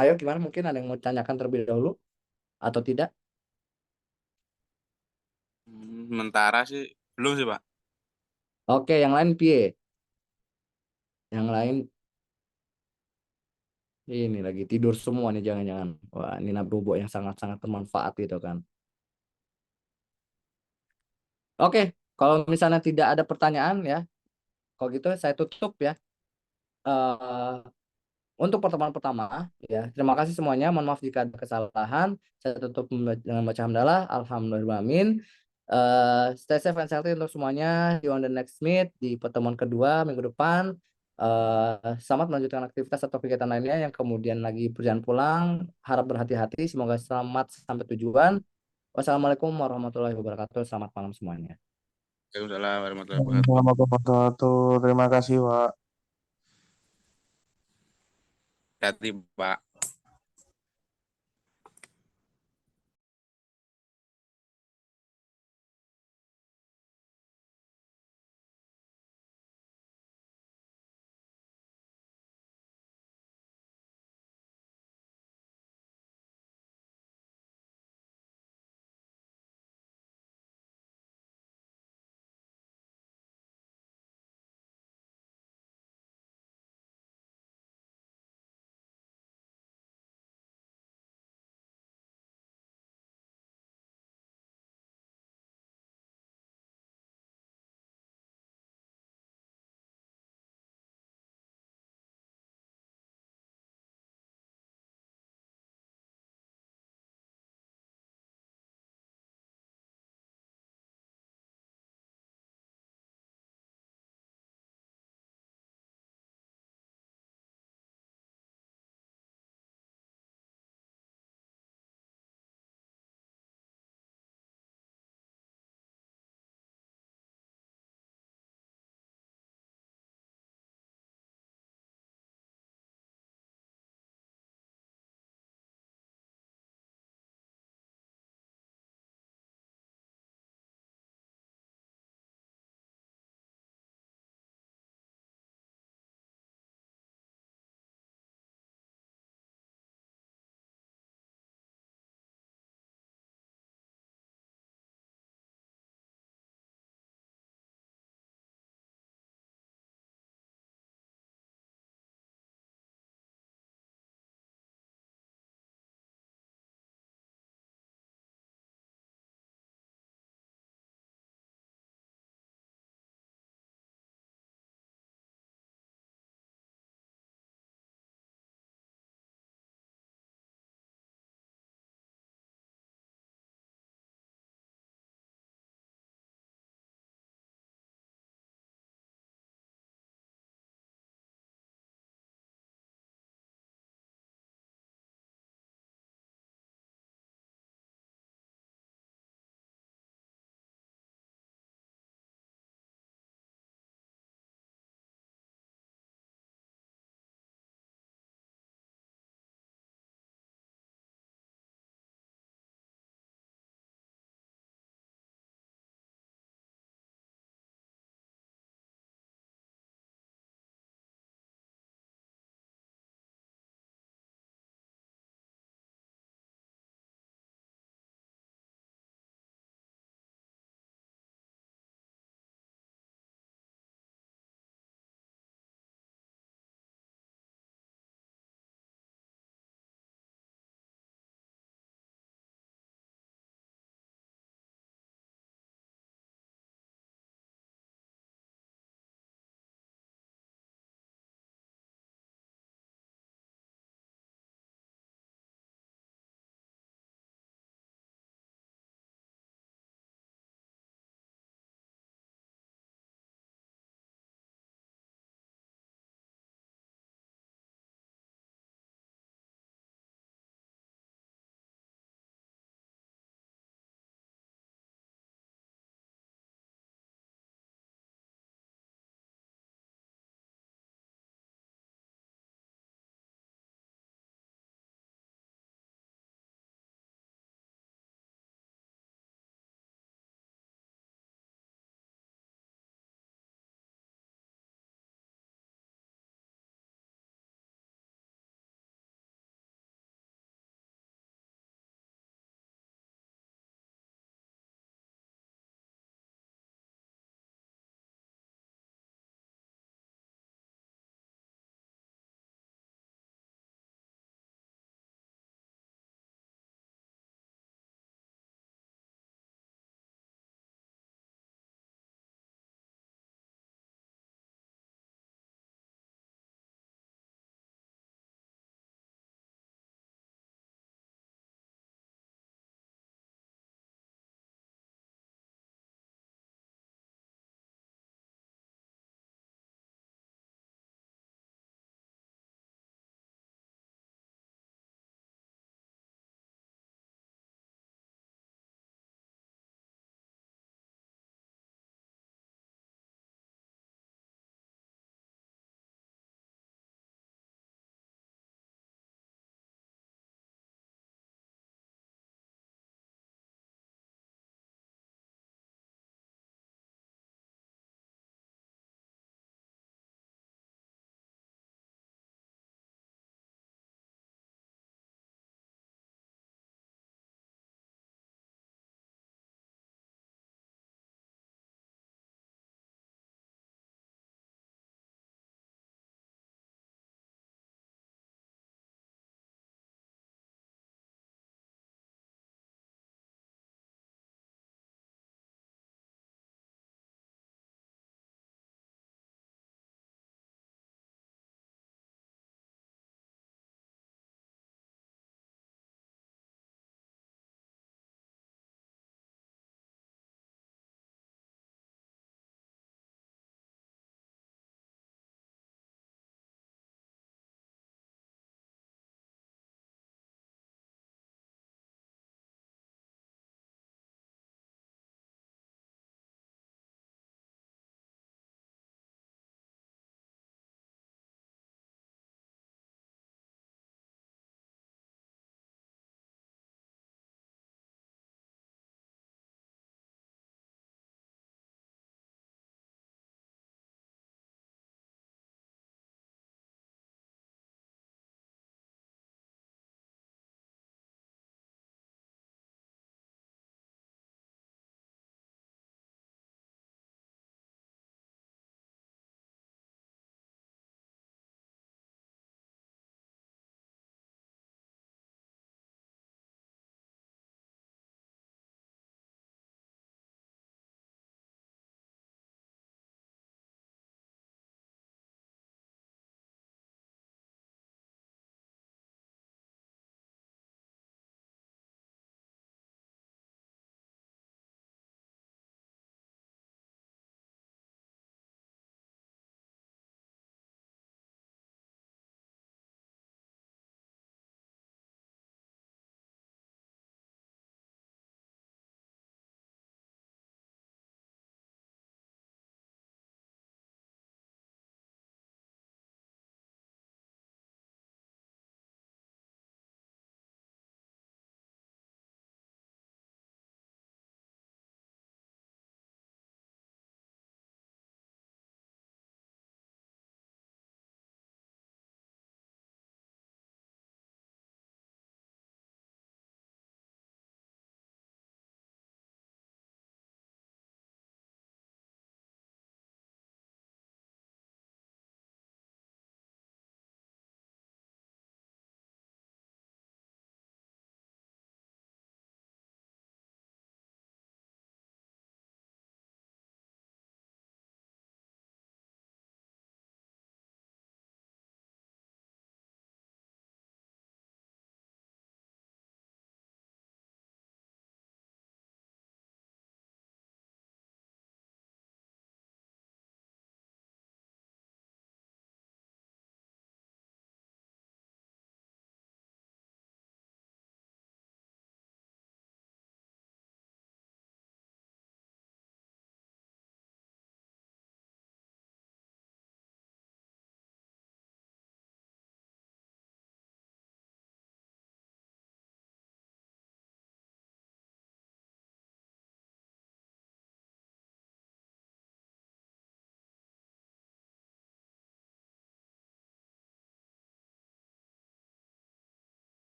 [SPEAKER 1] Ayo gimana, mungkin ada yang mau tanyakan terlebih dahulu atau tidak?
[SPEAKER 4] Sementara sih belum sih, Pak.
[SPEAKER 1] Oke, yang lain piye? Yang lain ini lagi tidur semua nih, jangan-jangan. Wah, ini bobo yang sangat-sangat bermanfaat gitu kan. Oke, kalau misalnya tidak ada pertanyaan ya, kalau gitu saya tutup ya. Eh, untuk pertemuan pertama ya, terima kasih semuanya. Mohon maaf jika ada kesalahan. Saya tutup dengan baca hamdalah. Alhamdulillahirrahmanirrahim. Stay safe and healthy untuk semuanya. See you on the next meet di pertemuan kedua minggu depan. Selamat melanjutkan aktivitas atau kegiatan lainnya yang kemudian lagi perjalanan pulang. Harap berhati-hati. Semoga selamat sampai tujuan. Wassalamualaikum warahmatullahi wabarakatuh. Selamat malam semuanya.
[SPEAKER 4] Waalaikumsalam warahmatullahi wabarakatuh.
[SPEAKER 2] Assalamualaikum warahmatullahi wabarakatuh. Terima kasih, Pak.
[SPEAKER 4] Hati, Pak.